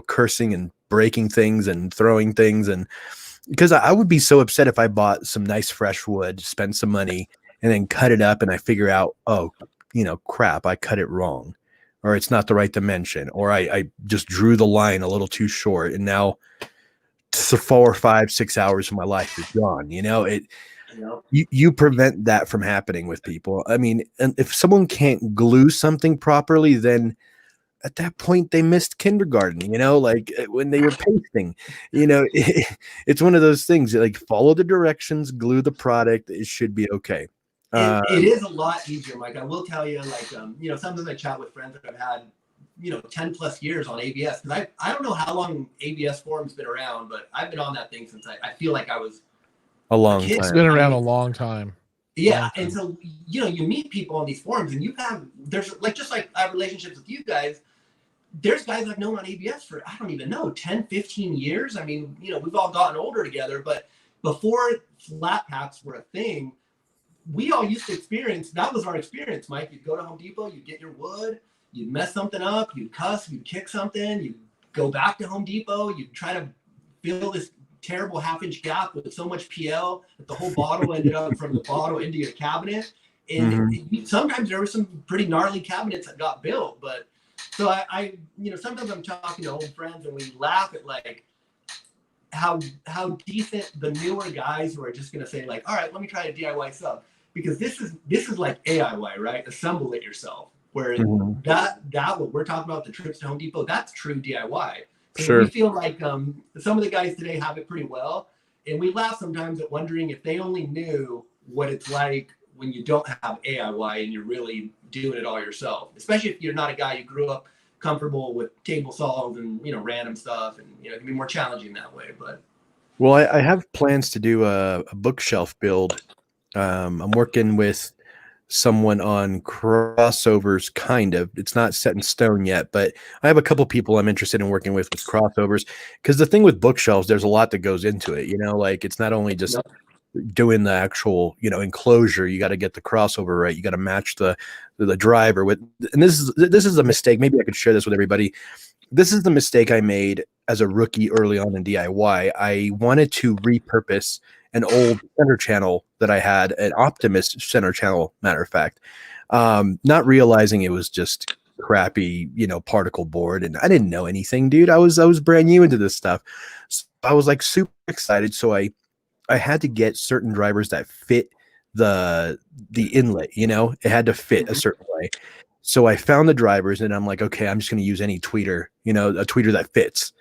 cursing and breaking things and throwing things, and because I would be so upset if I bought some nice fresh wood, spend some money, and then cut it up and I figure out, crap, I cut it wrong, or it's not the right dimension, or I just drew the line a little too short, and now 4, 5, 6 hours of my life is gone. You prevent that from happening with people. I mean, and if someone can't glue something properly, then at that point they missed kindergarten, like when they were pasting, it's one of those things, like follow the directions, glue the product. It should be okay. It is a lot easier, Mike. I will tell you, like, sometimes I chat with friends that have had, 10 plus years on ABS. Because I don't know how long ABS forum's been around, but I've been on that thing since I feel like I was a long time. It's been around a long time. Yeah. And so, you meet people on these forums, and there's like, just like I have relationships with you guys, there's guys I've known on ABS for, I don't even know, 10, 15 years. I mean, we've all gotten older together, but before flat packs were a thing, we all used to experience, that was our experience, Mike. You'd go to Home Depot, you'd get your wood, you'd mess something up, you'd cuss, you'd kick something, you'd go back to Home Depot, you'd try to fill this terrible half-inch gap with so much PL that the whole bottle ended up from the bottle into your cabinet. And Mhm. sometimes there were some pretty gnarly cabinets that got built. But so I sometimes I'm talking to old friends and we laugh at like how decent the newer guys who are just going to say like, all right, let me try a DIY sub, because this is like AIY, right? Assemble it yourself. Where Mhm. that what we're talking about, the trips to Home Depot, that's true DIY. And we Sure. feel like some of the guys today have it pretty well, and we laugh sometimes at wondering if they only knew what it's like when you don't have AIY and you're really doing it all yourself. Especially if you're not a guy who grew up comfortable with table saws and random stuff, and it can be more challenging that way. But Well, I have plans to do a bookshelf build. I'm working with someone on crossovers, kind of. It's not set in stone yet, but I have a couple people I'm interested in working with crossovers. Because the thing with bookshelves, there's a lot that goes into it. Like it's not only just doing the actual enclosure. You got to get the crossover right. You got to match the driver with. And this is a mistake. Maybe I could share this with everybody. This is the mistake I made as a rookie early on in DIY. I wanted to repurpose an old center channel that I had, an Optimus center channel, matter of fact, not realizing it was just crappy, particle board. And I didn't know anything, dude. I was brand new into this stuff. So I was like super excited. So I had to get certain drivers that fit the inlet, it had to fit a certain way. So I found the drivers and I'm like, okay, I'm just going to use any tweeter, a tweeter that fits.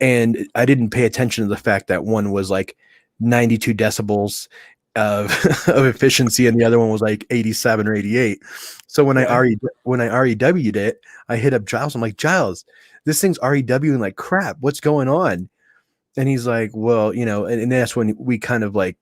And I didn't pay attention to the fact that one was like 92 decibels of, of efficiency and the other one was like 87 or 88. So when I REW'd it, I hit up Giles. I'm like, Giles, this thing's REWing like crap. What's going on? And he's like, well, and that's when we kind of like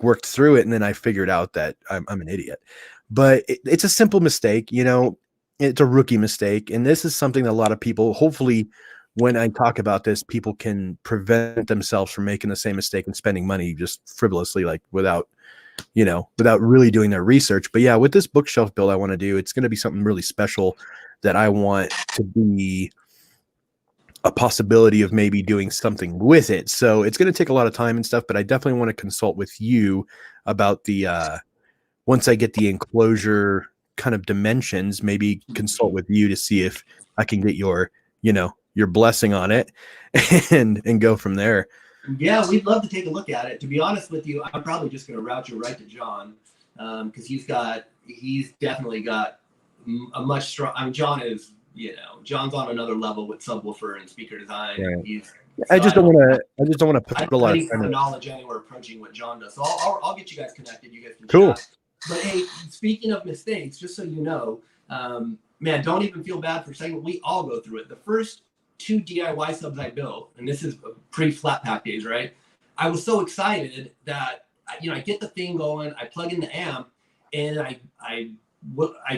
worked through it. And then I figured out that I'm an idiot, but it's a simple mistake. It's a rookie mistake. And this is something that a lot of people, hopefully when I talk about this, people can prevent themselves from making the same mistake and spending money just frivolously, like without really doing their research. But yeah, with this bookshelf build I want to do, it's going to be something really special that I want to be a possibility of maybe doing something with it. So it's going to take a lot of time and stuff, but I definitely want to consult with you about the once I get the enclosure kind of dimensions, maybe consult with you to see if I can get your blessing on it and go from there. Yeah, we'd love to take a look at it. To be honest with you, I'm probably just going to route you right to John, because he's definitely got a much strong. I mean, John's on another level with subwoofer and speaker design. Right. I just don't want to put a lot of time in. knowledge anywhere approaching what John does. So I'll get you guys connected. You guys can cool. chat. But hey, speaking of mistakes, just so you know, man, don't even feel bad for a second. We all go through it. The first 2 DIY subs I built, and this is pre-flat pack days, right? I was so excited that I get the thing going, I plug in the amp, and I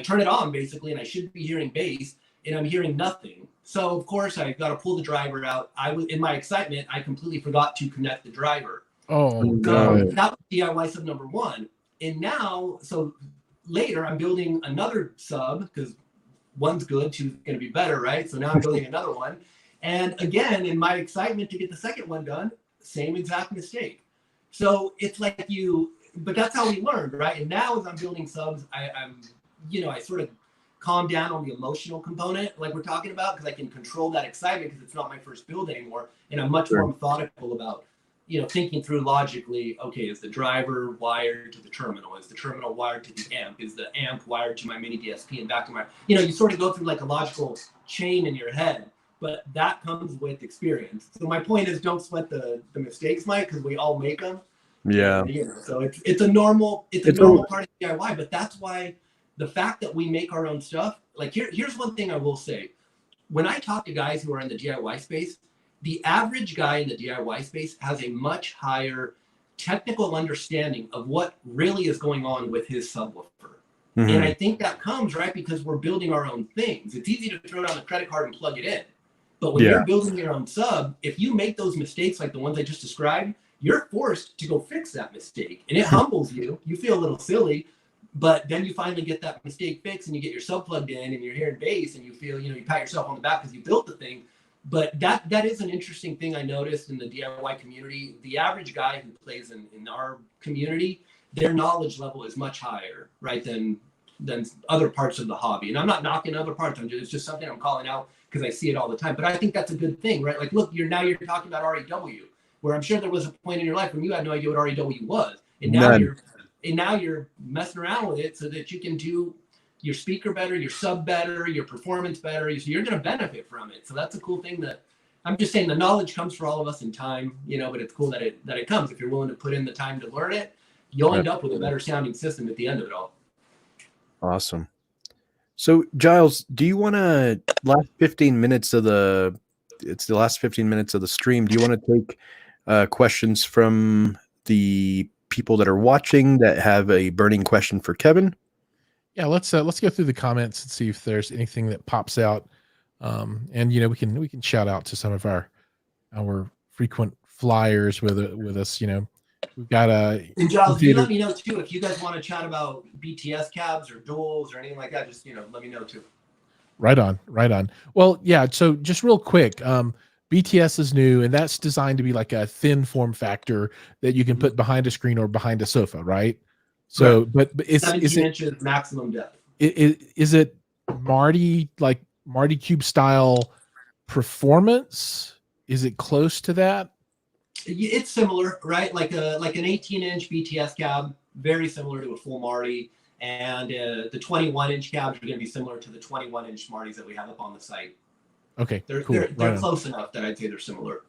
turn it on basically, and I should be hearing bass, and I'm hearing nothing. So of course I got to pull the driver out. In my excitement, I completely forgot to connect the driver. Oh, so that was DIY sub number 1. And now, so later I'm building another sub because one's good, two's going to be better, right? So now I'm building another one. And again, in my excitement to get the second one done, same exact mistake. So it's like but that's how we learned, right? And now as I'm building subs, I sort of calm down on the emotional component like we're talking about, because I can control that excitement because it's not my first build anymore. And I'm much more methodical about thinking through logically, okay, is the driver wired to the terminal? Is the terminal wired to the amp? Is the amp wired to my mini DSP and back to my, you sort of go through like a logical chain in your head, but that comes with experience. So my point is, don't sweat the mistakes, Mike, because we all make them. Yeah. And, so it's a normal part of DIY, but that's why the fact that we make our own stuff, like here's one thing I will say. When I talk to guys who are in the DIY space, the average guy in the DIY space has a much higher technical understanding of what really is going on with his subwoofer. Mm-hmm. And I think that comes, right, because we're building our own things. It's easy to throw down the credit card and plug it in. But when you're building your own sub, if you make those mistakes like the ones I just described, you're forced to go fix that mistake. And it humbles you. You feel a little silly, but then you finally get that mistake fixed and you get your sub plugged in and you're hearing bass and you feel, you pat yourself on the back because you built the thing. But that is an interesting thing I noticed in the DIY community. The average guy who plays in our community, their knowledge level is much higher, right, than other parts of the hobby. And I'm not knocking other parts. It's just something I'm calling out because I see it all the time. But I think that's a good thing, right? Like, look, you're talking about REW, where I'm sure there was a point in your life when you had no idea what REW was, and now you're messing around with it so that you can do your speaker better, your sub better, your performance better. So you're going to benefit from it. So that's a cool thing. That I'm just saying, the knowledge comes for all of us in time, but it's cool that it comes. If you're willing to put in the time to learn it, you'll end up with a better sounding system at the end of it all. Awesome. So Giles, do you want to last 15 minutes of the last 15 minutes of the stream? Do you want to take questions from the people that are watching that have a burning question for Kevin? Yeah, let's go through the comments and see if there's anything that pops out. And we can shout out to some of our frequent flyers with us. We've got and Giles, you let me know too if you guys want to chat about BTS cabs or duals or anything like that. Just let me know too. Right on. Well, yeah. So just real quick, BTS is new, and that's designed to be like a thin form factor that you can put behind a screen or behind a sofa, right? So, right. but is 17 inches maximum depth. Is it Marty Cube style performance? Is it close to that? It's similar, right? Like an 18-inch BTS cab, very similar to a full Marty, and the 21-inch cabs are going to be similar to the 21-inch Martys that we have up on the site. Okay, they're close enough that I'd say they're similar.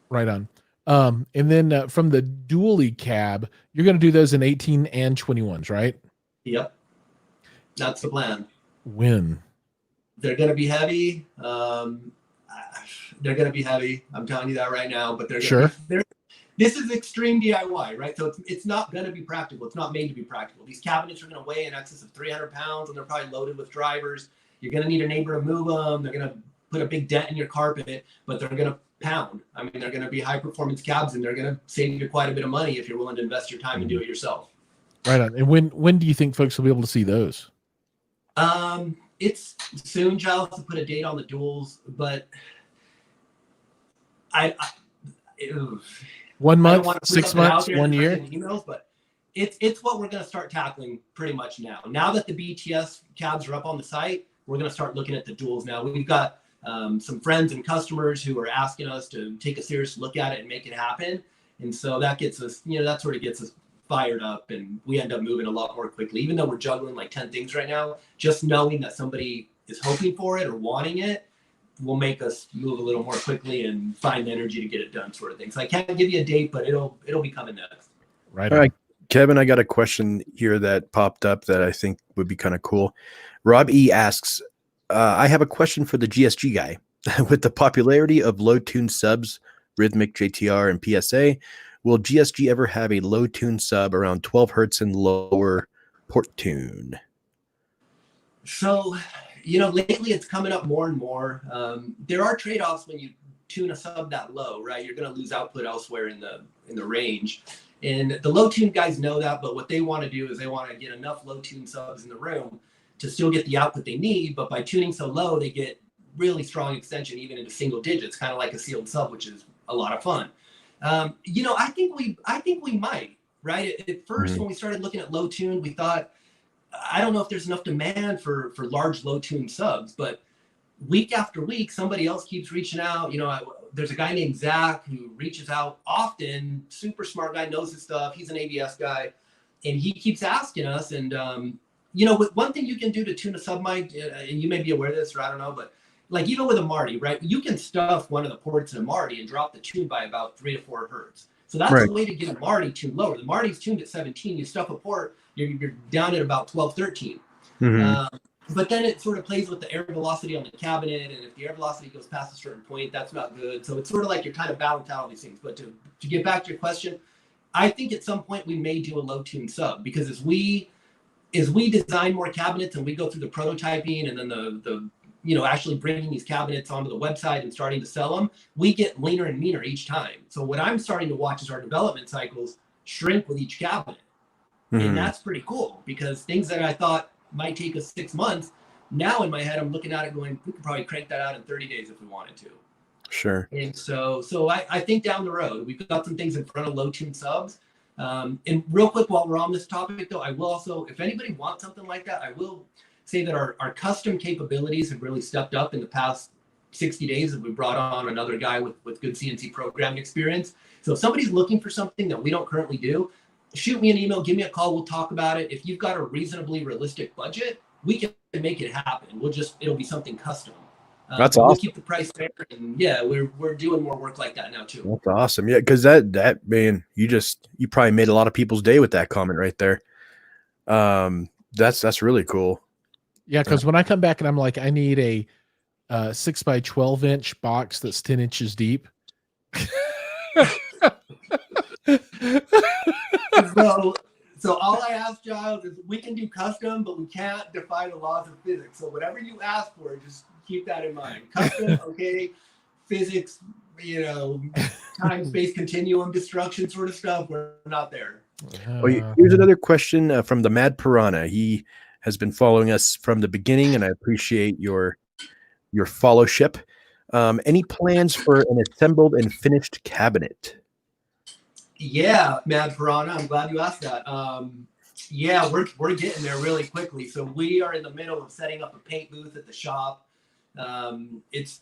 Right on. And then from the dually cab, you're going to do those in 18 and 21s, right? Yep, that's the plan. When? They're going to be heavy. They're going to be heavy. I'm telling you that right now. But this is extreme DIY, right? So it's not going to be practical. It's not made to be practical. These cabinets are going to weigh in excess of 300 pounds, and they're probably loaded with drivers. You're going to need a neighbor to move them. They're going to put a big dent in your carpet, but they're going to pound. I mean, they're going to be high performance cabs, and they're going to save you quite a bit of money if you're willing to invest your time and do it yourself. Right on. And when do you think folks will be able to see those? It's soon, Giles, to put a date on the duals, but 1 month, 6 months, 1 year. Emails, but it's what we're going to start tackling pretty much now. Now that the BTS cabs are up on the site, we're going to start looking at the duals now. We've got some friends and customers who are asking us to take a serious look at it and make it happen. And so that gets us, that sort of gets us fired up, and we end up moving a lot more quickly. Even though we're juggling like 10 things right now, just knowing that somebody is hoping for it or wanting it will make us move a little more quickly and find the energy to get it done, sort of thing. So I can't give you a date, but it'll be coming next. Right. All right, Kevin, I got a question here that popped up that I think would be kind of cool. Rob E asks, I have a question for the GSG guy. With the popularity of low tune subs, Rhythmic, JTR, and PSA, will GSG ever have a low tune sub around 12 hertz and lower port tune? So, lately it's coming up more and more. There are trade-offs when you tune a sub that low, right? You're going to lose output elsewhere in the range. And the low tune guys know that, but what they want to do is they want to get enough low tune subs in the room to still get the output they need. But by tuning so low, they get really strong extension, even into single digits, kind of like a sealed sub, which is a lot of fun. I think we might, right? At first, when we started looking at low tune, we thought, I don't know if there's enough demand for large low tune subs, but week after week, somebody else keeps reaching out. There's a guy named Zach who reaches out often, super smart guy, knows his stuff. He's an ABS guy, and he keeps asking us. And, one thing you can do to tune a sub mic, and you may be aware of this, or I don't know, but like even with a Marty, right? You can stuff one of the ports in a Marty and drop the tune by about 3 to 4 hertz. So that's a way to get a Marty tuned lower. The Marty's tuned at 17. You stuff a port, you're down at about 12, 13. But then it sort of plays with the air velocity on the cabinet, and if the air velocity goes past a certain point, that's not good. So it's sort of like you're kind of balancing out all these things. But to get back to your question, I think at some point we may do a low tune sub, because as we design more cabinets and we go through the prototyping and then the actually bringing these cabinets onto the website and starting to sell them, we get leaner and meaner each time. So what I'm starting to watch is our development cycles shrink with each cabinet. And that's pretty cool, because things that I thought might take us 6 months, now in my head, I'm looking at it going, we could probably crank that out in 30 days if we wanted to. Sure. And so I think down the road, we've got some things in front of low tune subs, And real quick, while we're on this topic, though, I will also, if anybody wants something like that, I will say that our custom capabilities have really stepped up in the past 60 days as we brought on another guy with good CNC programming experience. So if somebody's looking for something that we don't currently do, shoot me an email, give me a call, we'll talk about it. If you've got a reasonably realistic budget, we can make it happen. It'll be something custom. That's awesome. We'll keep the price fair, and yeah, we're doing more work like that now too. That's awesome. Yeah, because that man, you probably made a lot of people's day with that comment right there. That's really cool. Yeah, because when I come back and I'm like, I need a 6 by 12 inch box that's 10 inches deep. So all I ask, Giles, is we can do custom, but we can't defy the laws of physics. So whatever you ask for, just keep that in mind. Custom, okay, physics, time, space, continuum, destruction sort of stuff, we're not there. Here's another question from the Mad Piranha. He has been following us from the beginning, and I appreciate your followship. Any plans for an assembled and finished cabinet? Yeah, Mad Piranha, I'm glad you asked that. Yeah, we're getting there really quickly. So we are in the middle of setting up a paint booth at the shop. It's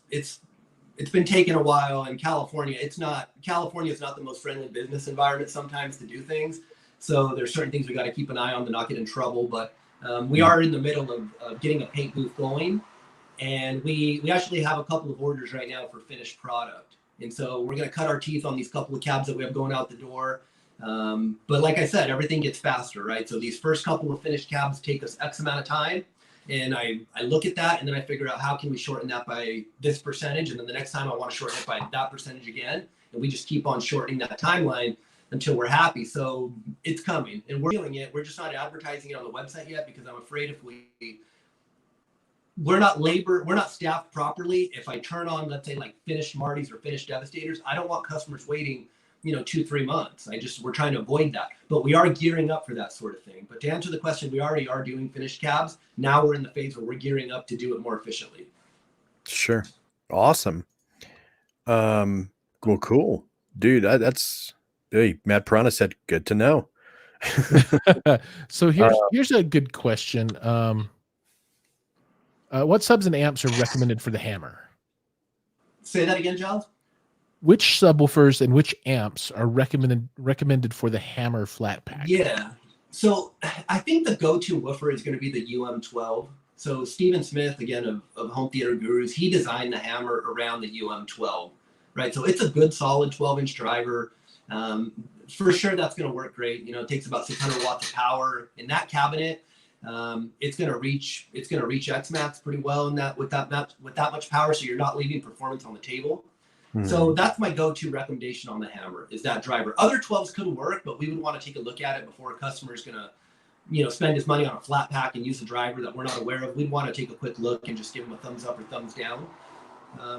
been taking a while, and California is not the most friendly business environment sometimes to do things. So there's certain things we got to keep an eye on to not get in trouble. But we are in the middle of getting a paint booth going, and we actually have a couple of orders right now for finished product. And so we're going to cut our teeth on these couple of cabs that we have going out the door. But like I said, everything gets faster, right? So these first couple of finished cabs take us X amount of time. And I look at that, and then I figure out how can we shorten that by this percentage. And then the next time I want to shorten it by that percentage again. And we just keep on shortening that timeline until we're happy. So it's coming, and we're doing it. We're just not advertising it on the website yet, because I'm afraid if we're not staffed properly. If I turn on, let's say, like finished Martys or finished Devastators, I don't want customers waiting, 2-3 months. We're trying to avoid that, but we are gearing up for that sort of thing. But to answer the question, we already are doing finished cabs. Now we're in the phase where we're gearing up to do it more efficiently. Sure. Awesome. Well, cool, dude. Hey, Matt Piranha said, good to know. So here's a good question. What subs and amps are recommended for the hammer? Say that again, Giles. Which subwoofers and which amps are recommended for the hammer flat pack? Yeah. So I think the go-to woofer is going to be the UM12. So Stephen Smith, again, of Home Theater Gurus, he designed the hammer around the UM12, right? So it's a good solid 12-inch driver. For sure, that's going to work great. It takes about 600 watts of power in that cabinet. It's going to reach X max pretty well in that with that much power. So you're not leaving performance on the table. So that's my go-to recommendation on the hammer, is that driver. Other 12s could work, but we would want to take a look at it before a customer is going to, spend his money on a flat pack and use a driver that we're not aware of. We'd want to take a quick look and just give them a thumbs up or thumbs down.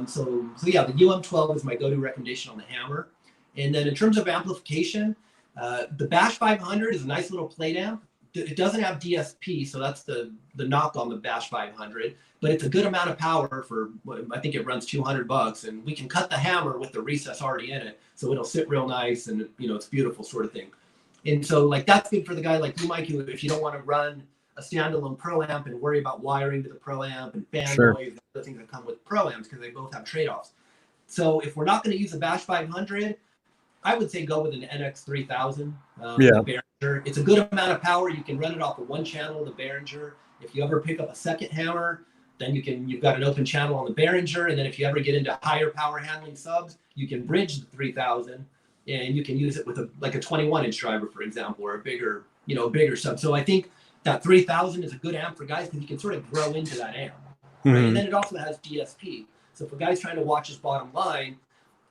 So yeah, the UM12 is my go-to recommendation on the hammer. And then in terms of amplification, the Bash 500 is a nice little plate amp. It doesn't have DSP, so that's the knock on the Bash 500, but it's a good amount of power for, I think it runs $200, and we can cut the hammer with the recess already in it, so it'll sit real nice, and it's beautiful sort of thing. And so that's good for the guy like you, Mike, who, if you don't want to run a standalone pro amp and worry about wiring to the pro amp and fan noise and other things that come with pro amps, because they both have trade-offs. So if we're not going to use a Bash 500, I would say go with an NX3000. The Behringer. It's a good amount of power. You can run it off of one channel, the Behringer. If you ever pick up a second hammer, then you've got an open channel on the Behringer. And then if you ever get into higher power handling subs, you can bridge the 3000, and you can use it with a 21-inch driver, for example, or a bigger sub. So I think that 3000 is a good amp for guys because you can sort of grow into that amp. Right? And then it also has DSP. So for guys trying to watch his bottom line,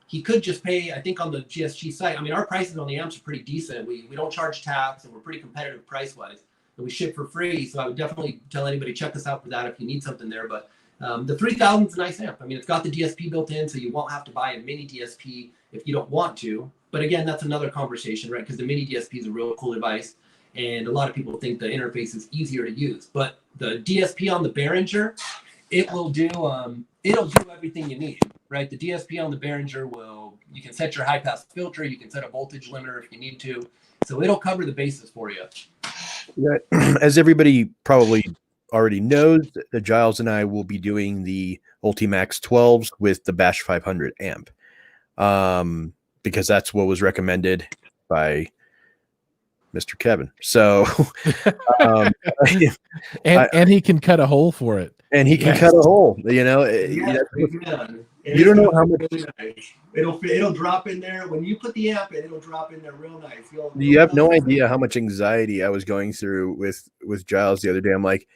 he could just pay, I think on the GSG site, our prices on the amps are pretty decent. We don't charge tax, and we're pretty competitive price-wise. And we ship for free, so I would definitely tell anybody, check us out for that if you need something there. But the 3000 is a nice amp. It's got the DSP built in, so you won't have to buy a mini DSP if you don't want to. But again, that's another conversation, right? Because the mini DSP is a real cool device, and a lot of people think the interface is easier to use. But the DSP on the Behringer, it'll do everything you need. Right, the DSP on the Behringer you can set your high pass filter, you can set a voltage limiter if you need to. So it'll cover the bases for you. Yeah. As everybody probably already knows, Giles and I will be doing the Ultimax 12s with the Bash 500 amp, because that's what was recommended by Mr. Kevin. So, and he can cut a hole for it. And he can cut a hole. You know, you don't know how much. Really nice. It'll drop in there when you put the amp in. It'll drop in there real nice. You have no idea how much anxiety I was going through with Giles the other day. I'm like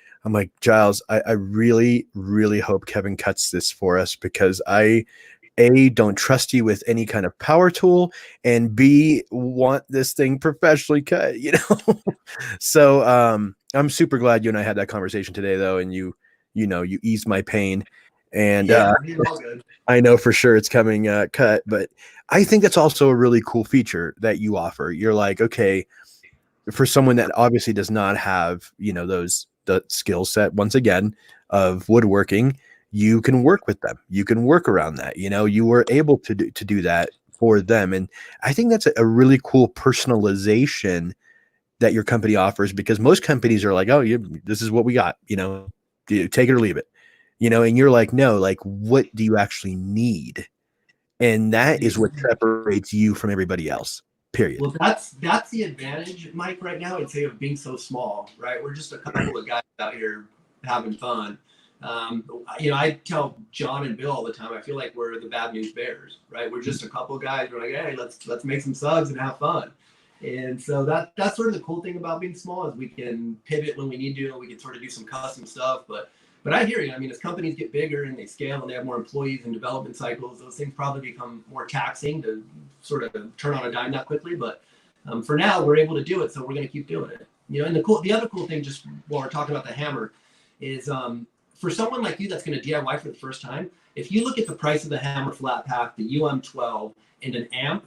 Giles, I really, really hope Kevin cuts this for us, because I don't trust you with any kind of power tool, and B, want this thing professionally cut. You know, so I'm super glad you and I had that conversation today, though, and you eased my pain. And I know for sure it's coming cut, but I think that's also a really cool feature that you offer. You're like, okay, for someone that obviously does not have, the skill set, once again, of woodworking, you can work with them. You can work around that. You were able to do that for them. And I think that's a really cool personalization that your company offers, because most companies are like, oh, this is what we got, take it or leave it. And you're like, no, like, what do you actually need? And that is what separates you from everybody else, period. Well, that's the advantage, Mike, right now, I'd say, of being so small, right? We're just a couple of guys out here having fun. I tell John and Bill all the time, I feel like we're the Bad News Bears, right? We're just a couple of guys. We're like, hey, let's make some subs and have fun. And so that's sort of the cool thing about being small, is we can pivot when we need to, and we can sort of do some custom stuff. But I hear you. I mean, as companies get bigger and they scale and they have more employees and development cycles, those things probably become more taxing to sort of turn on a dime that quickly. But for now, we're able to do it, so we're going to keep doing it. And the other cool thing, just while we're talking about the hammer, is for someone like you that's going to DIY for the first time, if you look at the price of the hammer flat pack, the UM12, and an amp,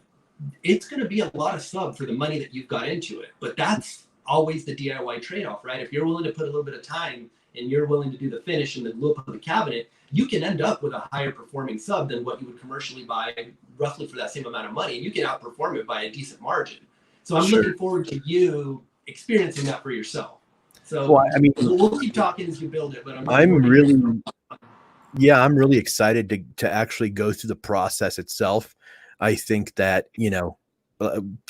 it's going to be a lot of sub for the money that you've got into it. But that's always the DIY trade-off, right? If you're willing to put a little bit of time and you're willing to do the finish and the loop of the cabinet, you can end up with a higher performing sub than what you would commercially buy roughly for that same amount of money. And you can outperform it by a decent margin. So I'm looking forward to you experiencing that for yourself. So we'll keep talking as you build it, but I'm really excited to actually go through the process itself. I think that,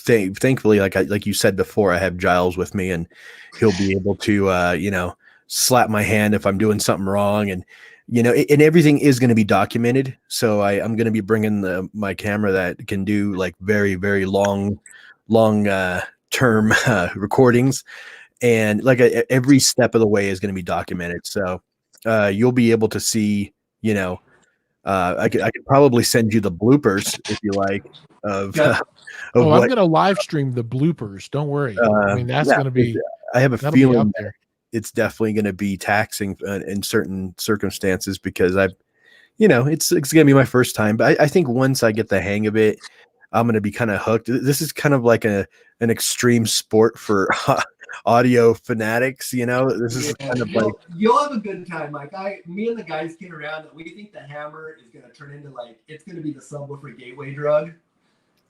thankfully, like you said before, I have Giles with me, and he'll be able to, slap my hand if I'm doing something wrong. And, and everything is going to be documented. So I'm going to be bringing my camera that can do like very, very long term recordings. And like every step of the way is going to be documented. So you'll be able to see, I could probably send you the bloopers if you like. I'm going to live stream the bloopers. Don't worry. That's going to be. I have a feeling that it's definitely going to be taxing in certain circumstances, because it's going to be my first time. But I think once I get the hang of it, I'm going to be kind of hooked. This is kind of like an extreme sport for audio fanatics. This is kind of like, you'll have a good time. Like me and the guys came around that we think the hammer is going to turn into it's going to be the subwoofer gateway drug.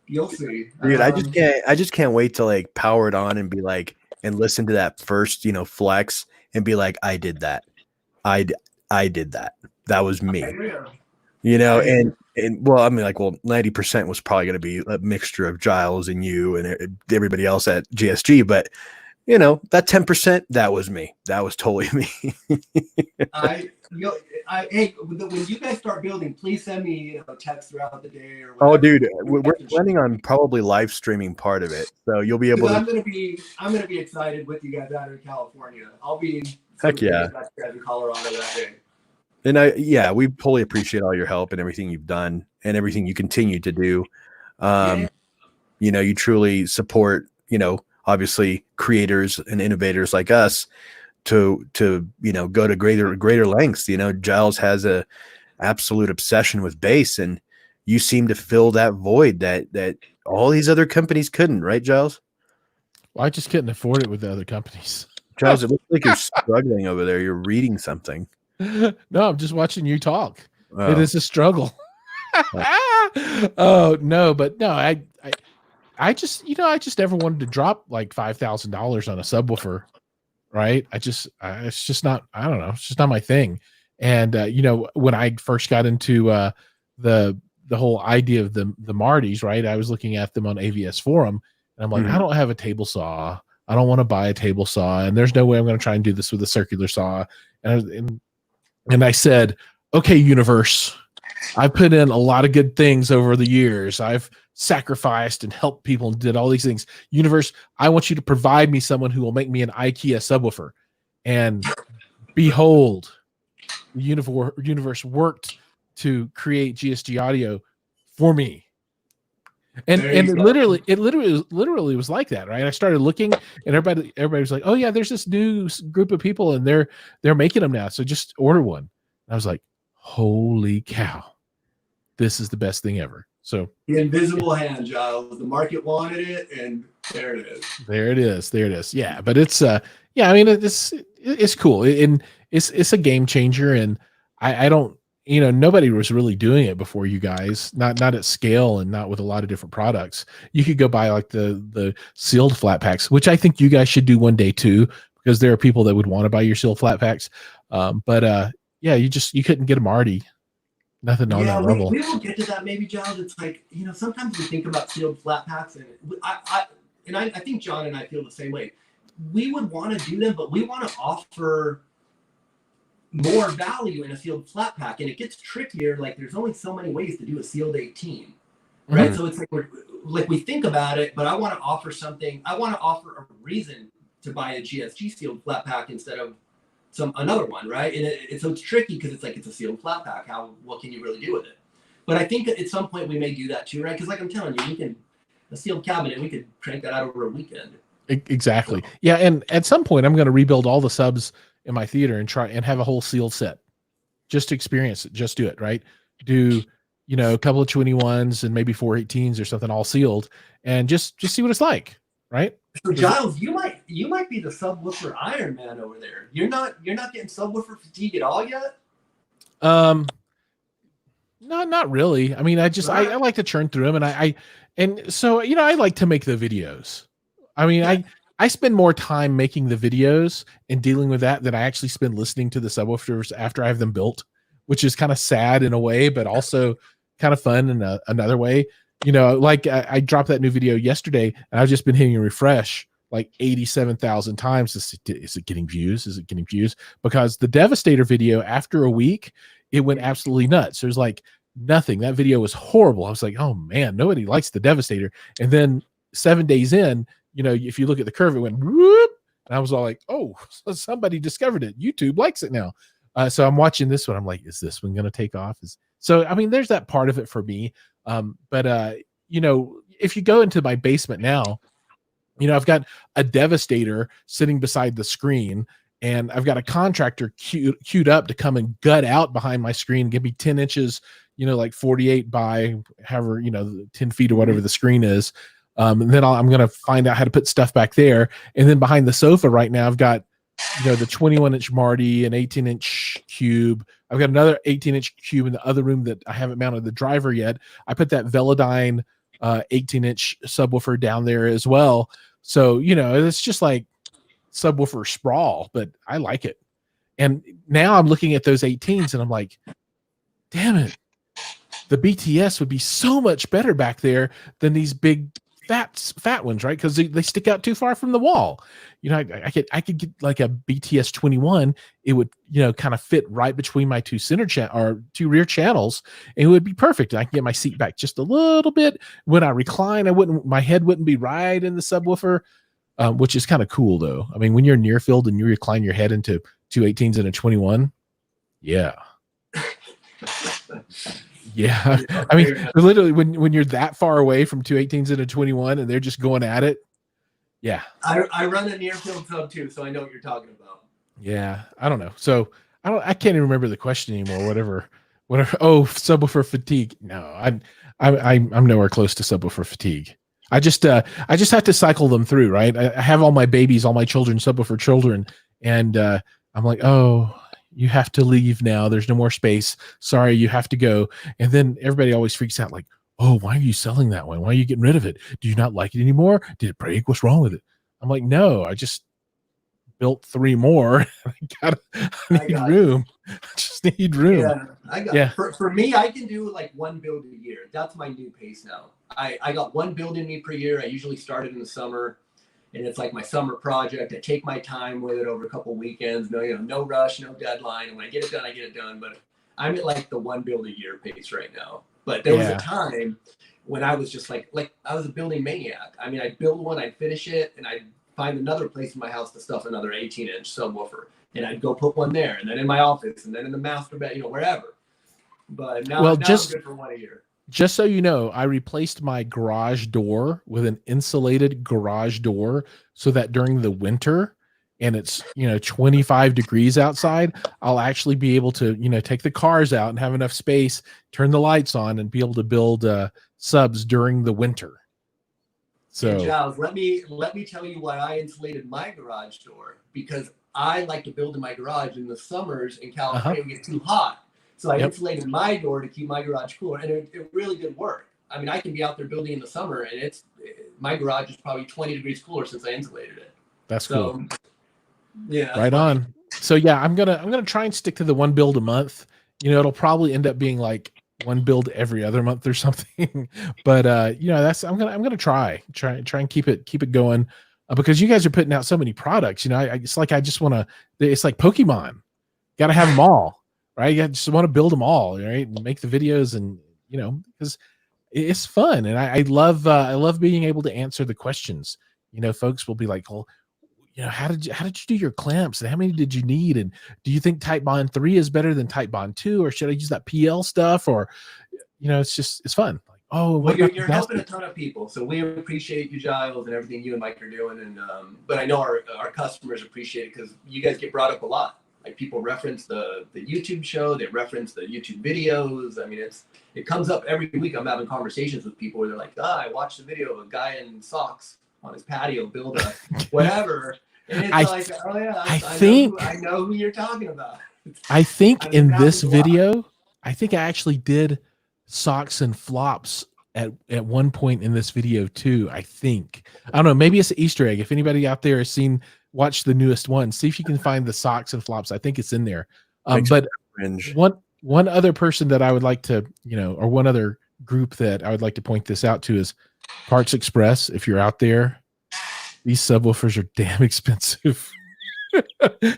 You'll see, dude. I just can't wait to like power it on and be like, and listen to that first, flex, and be like, I did that. I did that. That was me. And well, 90% was probably going to be a mixture of Giles and you and everybody else at GSG, but that 10%, that was me. That was totally me. Hey, when you guys start building, please send me text throughout the day or whatever. Oh, dude, we're planning on probably live streaming part of it, so you'll be able to. I'm gonna be excited with you guys out in California. I'll be heck yeah in Colorado that day. And we totally appreciate all your help and everything you've done and everything you continue to do. You truly support, obviously creators and innovators like us to go to greater lengths. Giles has a absolute obsession with bass, and you seem to fill that void that all these other companies couldn't, right, Giles? Well, I just couldn't afford it with the other companies. Giles, it looks like you're struggling over there. You're reading something. No, I'm just watching you talk. It is a struggle. Oh no, but no, I I just, I just never wanted to drop like $5,000 on a subwoofer, right? It's just not, I don't know, it's just not my thing. And when I first got into the whole idea of the Martys, right? I was looking at them on AVS Forum, and I'm like, I don't have a table saw. I don't want to buy a table saw, and there's no way I'm going to try and do this with a circular saw. And I said, okay, universe, I've put in a lot of good things over the years. I've sacrificed and helped people and did all these things. Universe, I want you to provide me someone who will make me an IKEA subwoofer. And behold, the universe worked to create GSG audio for me. And it literally was like that, right? I started looking, and everybody was like, oh yeah, there's this new group of people, and they're making them now, so just order one. And I was like, holy cow, this is the best thing ever. So the invisible hand, Giles. The market wanted it, and there it is. There it is. Yeah, but it's I mean, it's cool, and it's a game changer, and I don't, nobody was really doing it before you guys, not at scale and not with a lot of different products. You could go buy like the sealed flat packs, which I think you guys should do one day too, because there are people that would want to buy your sealed flat packs. But you couldn't get a Marty. Nothing on that level. We will get to that maybe, Giles. It's like, sometimes we think about sealed flat packs, and I think John and I feel the same way. We would want to do them, but we want to offer more value in a sealed flat pack, and it gets trickier. Like, there's only so many ways to do a sealed 18, right? Mm-hmm. So it's like we think about it, but I want to offer something. I want to offer a reason to buy a GSG sealed flat pack instead of another one, right? And so it's tricky because it's like, it's a sealed flat pack. What can you really do with it? But I think at some point we may do that too, right? Because like I'm telling you, a sealed cabinet, we could crank that out over a weekend. Exactly. Yeah, and at some point I'm going to rebuild all the subs in my theater and try and have a whole sealed set. Just to experience it. Just do it, right? Do, a couple of 21s and maybe 418s or something all sealed, and just see what it's like, right? So Giles, you might be the subwoofer Iron Man over there. You're not getting subwoofer fatigue at all yet? No, not really. I mean, I like to churn through them, and so I like to make the videos. I mean, yeah. I spend more time making the videos and dealing with that than I actually spend listening to the subwoofers after I have them built, which is kind of sad in a way, but also kind of fun in another way. Like I dropped that new video yesterday, and I've just been hitting refresh like 87,000 times. Is it getting views? Is it getting views? Because the Devastator video, after a week, it went absolutely nuts. There's like nothing. That video was horrible. I was like, oh man, nobody likes the Devastator. And then 7 days in, if you look at the curve, it went whoop, and I was all like, oh, somebody discovered it. YouTube likes it now. So I'm watching this one. I'm like, is this one going to take off? So, I mean, there's that part of it for me. But if you go into my basement now, I've got a Devastator sitting beside the screen, and I've got a contractor queued up to come and gut out behind my screen, give me 10 inches, like 48 by however, 10 feet or whatever the screen is. And then I'm going to find out how to put stuff back there. And then behind the sofa right now, I've got, the 21-inch Marty, an 18-inch cube. I've got another 18-inch cube in the other room that I haven't mounted the driver yet. I put that Velodyne 18-inch subwoofer down there as well. So, it's just like subwoofer sprawl, but I like it. And now I'm looking at those 18s and I'm like, damn it, the BTS would be so much better back there than these big fat ones, right? Because they stick out too far from the wall. I could get like a BTS 21. It would kind of fit right between my two two rear channels, and it would be perfect. And I can get my seat back just a little bit. When I recline, my head wouldn't be right in the subwoofer, which is kind of cool though. I mean, when you're near field and you recline your head into two 18s and a 21, yeah. Yeah, I mean, literally, when you're that far away from two 18s and a 21, and they're just going at it, yeah. I run a near field sub too, so I know what you're talking about. Yeah, I don't know. So I can't even remember the question anymore. Whatever. Oh, subwoofer fatigue. No, I'm nowhere close to subwoofer fatigue. I just have to cycle them through, right? I have all my babies, all my children, subwoofer children, and I'm like, oh, you have to leave now. There's no more space. Sorry, you have to go. And then everybody always freaks out like, oh, why are you selling that one? Why are you getting rid of it? Do you not like it anymore? Did it break? What's wrong with it? I'm like, no, I just built 3 more. I need room. I just need room. Yeah, I got for me, I can do like 1 build a year. That's my new pace now. I got 1 build in me per year. I usually start it in the summer, and it's like my summer project. I take my time with it over a couple weekends. No rush, no deadline. And when I get it done, I get it done. But I'm at like the 1 build a year pace right now. But there was a time when I was just like I was a building maniac. I mean, I'd build one, I'd finish it, and I'd find another place in my house to stuff another 18-inch subwoofer. And I'd go put one there, and then in my office, and then in the master bed, wherever. But now, I'm good for 1 a year. Just so you know, I replaced my garage door with an insulated garage door so that during the winter and it's 25 degrees outside, I'll actually be able to take the cars out and have enough space, turn the lights on, and be able to build subs during the winter. So, hey, Giles, let me tell you why I insulated my garage door, because I like to build in my garage in the summers in California. It gets too hot. So I insulated my door to keep my garage cooler, and it really did work. I mean, I can be out there building in the summer, and my garage is probably 20 degrees cooler since I insulated it. That's cool. Yeah. Right on. So yeah, I'm gonna try and stick to the 1 build a month. It'll probably end up being like 1 build every other month or something. But I'm gonna try and keep it going because you guys are putting out so many products. It's like I just want to. It's like Pokemon. Got to have them all. Right, I just want to build them all, right, and make the videos, and because it's fun, and I love being able to answer the questions. Folks will be like, well, how did you do your clamps, and how many did you need, and do you think Type Bond 3 is better than Type Bond 2, or should I use that PL stuff, or it's fun. Like, oh, well, you're helping a ton of people, so we appreciate you, Giles, and everything you and Mike are doing, and but I know our customers appreciate it because you guys get brought up a lot. Like, people reference the YouTube show, they reference the YouTube videos. I mean, it comes up every week. I'm having conversations with people where they're like, I watched a video of a guy in socks on his patio build a whatever. And it's oh yeah, I know who you're talking about. I think in this video, I think I actually did socks and flops at one point in this video too. I don't know, maybe it's an Easter egg. If anybody out there has watch the newest one, see if you can find the socks and flops. I think it's in there. But one other person that I would like to, or one other group that I would like to point this out to is Parts Express. If you're out there, these subwoofers are damn expensive. and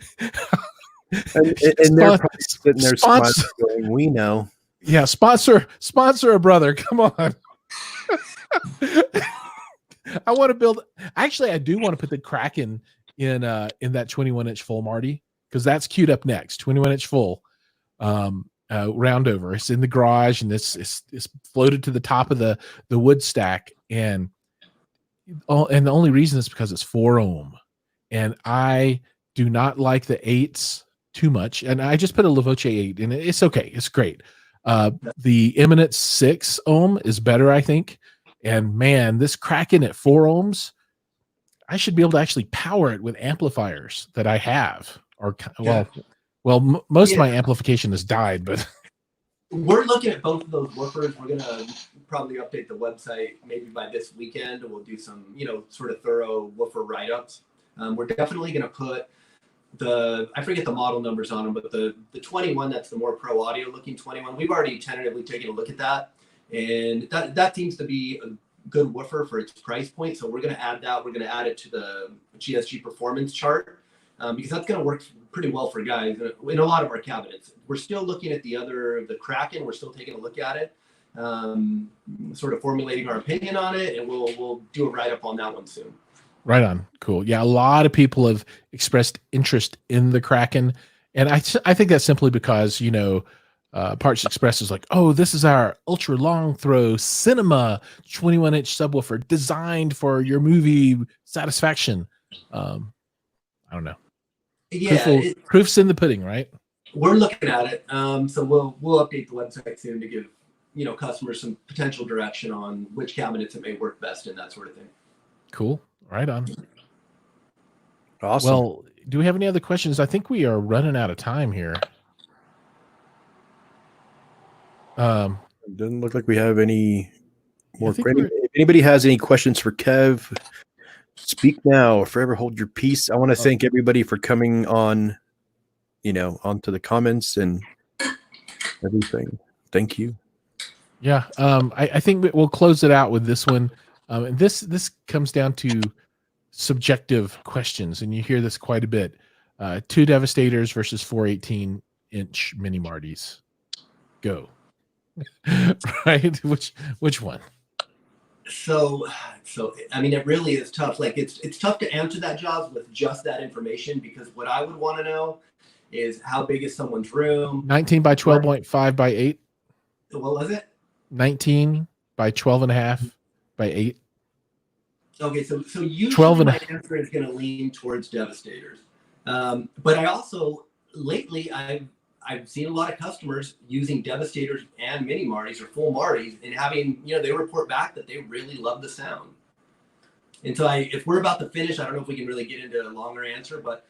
they're probably sitting there going, we know. Yeah, sponsor a brother. Come on. I want to build. Actually, I do want to put the Kraken in that 21-inch full, Marty, because that's queued up next. 21-inch full, round over. It's in the garage, and it's floated to the top of the wood stack, and the only reason is because it's 4 ohm, and I do not like the 8s too much, and I just put a Lavoce 8, and it's okay. It's great. The Eminence 6 ohm is better, I think. And man, this Kraken at 4 ohms, I should be able to actually power it with amplifiers that I have. Most of my amplification has died, but we're looking at both of those woofers. We're gonna probably update the website maybe by this weekend. We'll do some, sort of thorough woofer write-ups. We're definitely gonna put I forget the model numbers on them, but the 21, that's the more pro audio looking 21. We've already tentatively taken a look at that, and that seems to be a good woofer for its price point. So we're going to add that. We're going to add it to the GSG performance chart because that's going to work pretty well for guys in a lot of our cabinets. We're still looking at the Kraken. We're still taking a look at it, sort of formulating our opinion on it, and we'll do a write-up on that one soon. Right on. Cool. Yeah, a lot of people have expressed interest in the Kraken, and I think that's simply because Parts Express is like, oh, this is our ultra long throw cinema 21-inch subwoofer designed for your movie satisfaction. I don't know. Yeah, proof's in the pudding, right? We're looking at it. So we'll update the website soon to give customers some potential direction on which cabinets it may work best in, that sort of thing. Cool. Right on. Awesome. Well, do we have any other questions? I think we are running out of time here. It doesn't look like we have any More great. If anybody has any questions for Kev, speak now or forever hold your peace. I want to thank everybody for coming on, onto the comments and everything. Thank you. Yeah. I think we'll close it out with this one. And this comes down to subjective questions, and you hear this quite a bit. 2 Devastators versus 4 18-inch mini Martys. Go. Right? Which one? So I mean, it really is tough. Like it's tough to answer that, Jaws, with just that information, because what I would want to know is how big is someone's room. 19 by 12.5 by 8. What was it? 19 by 12.5 by 8. Okay, so usually my answer is going to lean towards Devastators, but I also lately I've seen a lot of customers using Devastators and mini Martys or full Martys, and having, they report back that they really love the sound. And so if we're about to finish, I don't know if we can really get into a longer answer, but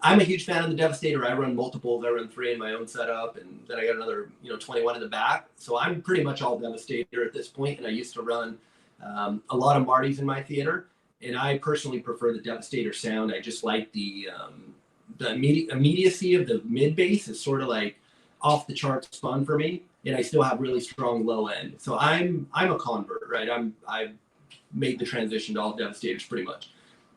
I'm a huge fan of the Devastator. I run multiples. I run 3 in my own setup, and then I got another 21 in the back. So I'm pretty much all Devastator at this point, and I used to run a lot of Martys in my theater, and I personally prefer the Devastator sound. I just like the immediacy of the mid bass is sort of like off the charts fun for me, and I still have really strong low end. So I'm a convert, right? I've made the transition to all Devastators pretty much,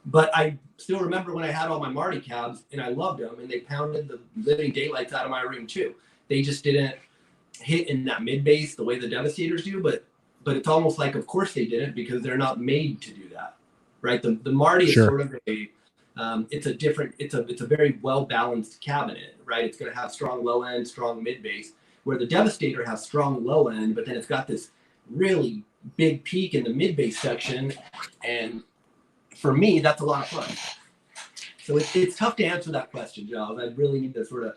but I still remember when I had all my Marty cabs, and I loved them, and they pounded the living daylights out of my room too. They just didn't hit in that mid bass the way the Devastators do, but it's almost like, of course they didn't, because they're not made to do that, right? The Marty is sort of it's a very well balanced cabinet, right? It's going to have strong low end, strong mid bass, where the Devastator has strong low end, but then it's got this really big peak in the mid bass section, and for me, that's a lot of fun. So it's tough to answer that question, Giles. I really need to sort of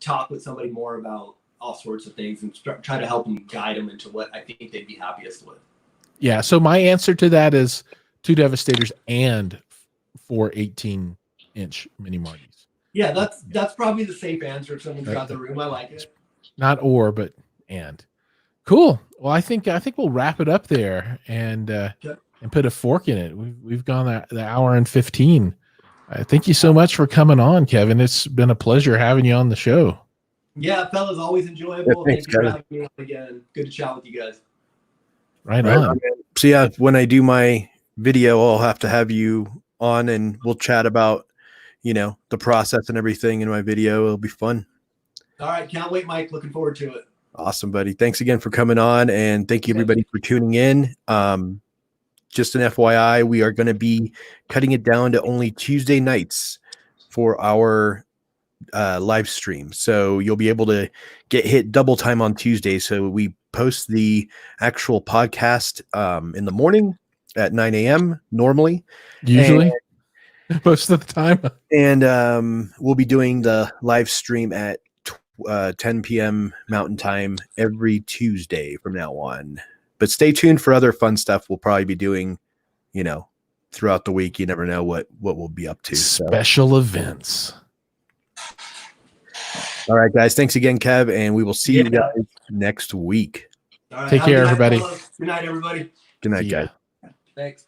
talk with somebody more about all sorts of things and try to help them guide them into what I think they'd be happiest with. Yeah. So my answer to that is 2 Devastators and 4 18-inch mini Martys. Yeah, that's probably the safe answer if someone's got the room. I like it. Not or, but and. Cool. Well, I think we'll wrap it up there and put a fork in it. We've gone the hour and 15. Thank you so much for coming on, Kevin. It's been a pleasure having you on the show. Yeah, fellas, always enjoyable. Yeah, thanks, Thank you for having me on again. Good to chat with you guys. Right on. So yeah, when I do my video, I'll have to have you on, and we'll chat about, the process and everything in my video. It'll be fun. All right, can't wait, Mike. Looking forward to it. Awesome, buddy. Thanks again for coming on, and thank you everybody for tuning in. Just an FYI, we are going to be cutting it down to only Tuesday nights for our live stream. So you'll be able to get hit double time on Tuesday. So we post the actual podcast in the morning at 9 a.m. normally. Usually. Most of the time. And we'll be doing the live stream at 10 p.m. Mountain Time every Tuesday from now on. But stay tuned for other fun stuff we'll probably be doing, throughout the week. You never know what we'll be up to. Special events. All right, guys. Thanks again, Kev, and we will see you guys next week. All right, take care, everybody. Good night, everybody. Good night, guys. Thanks.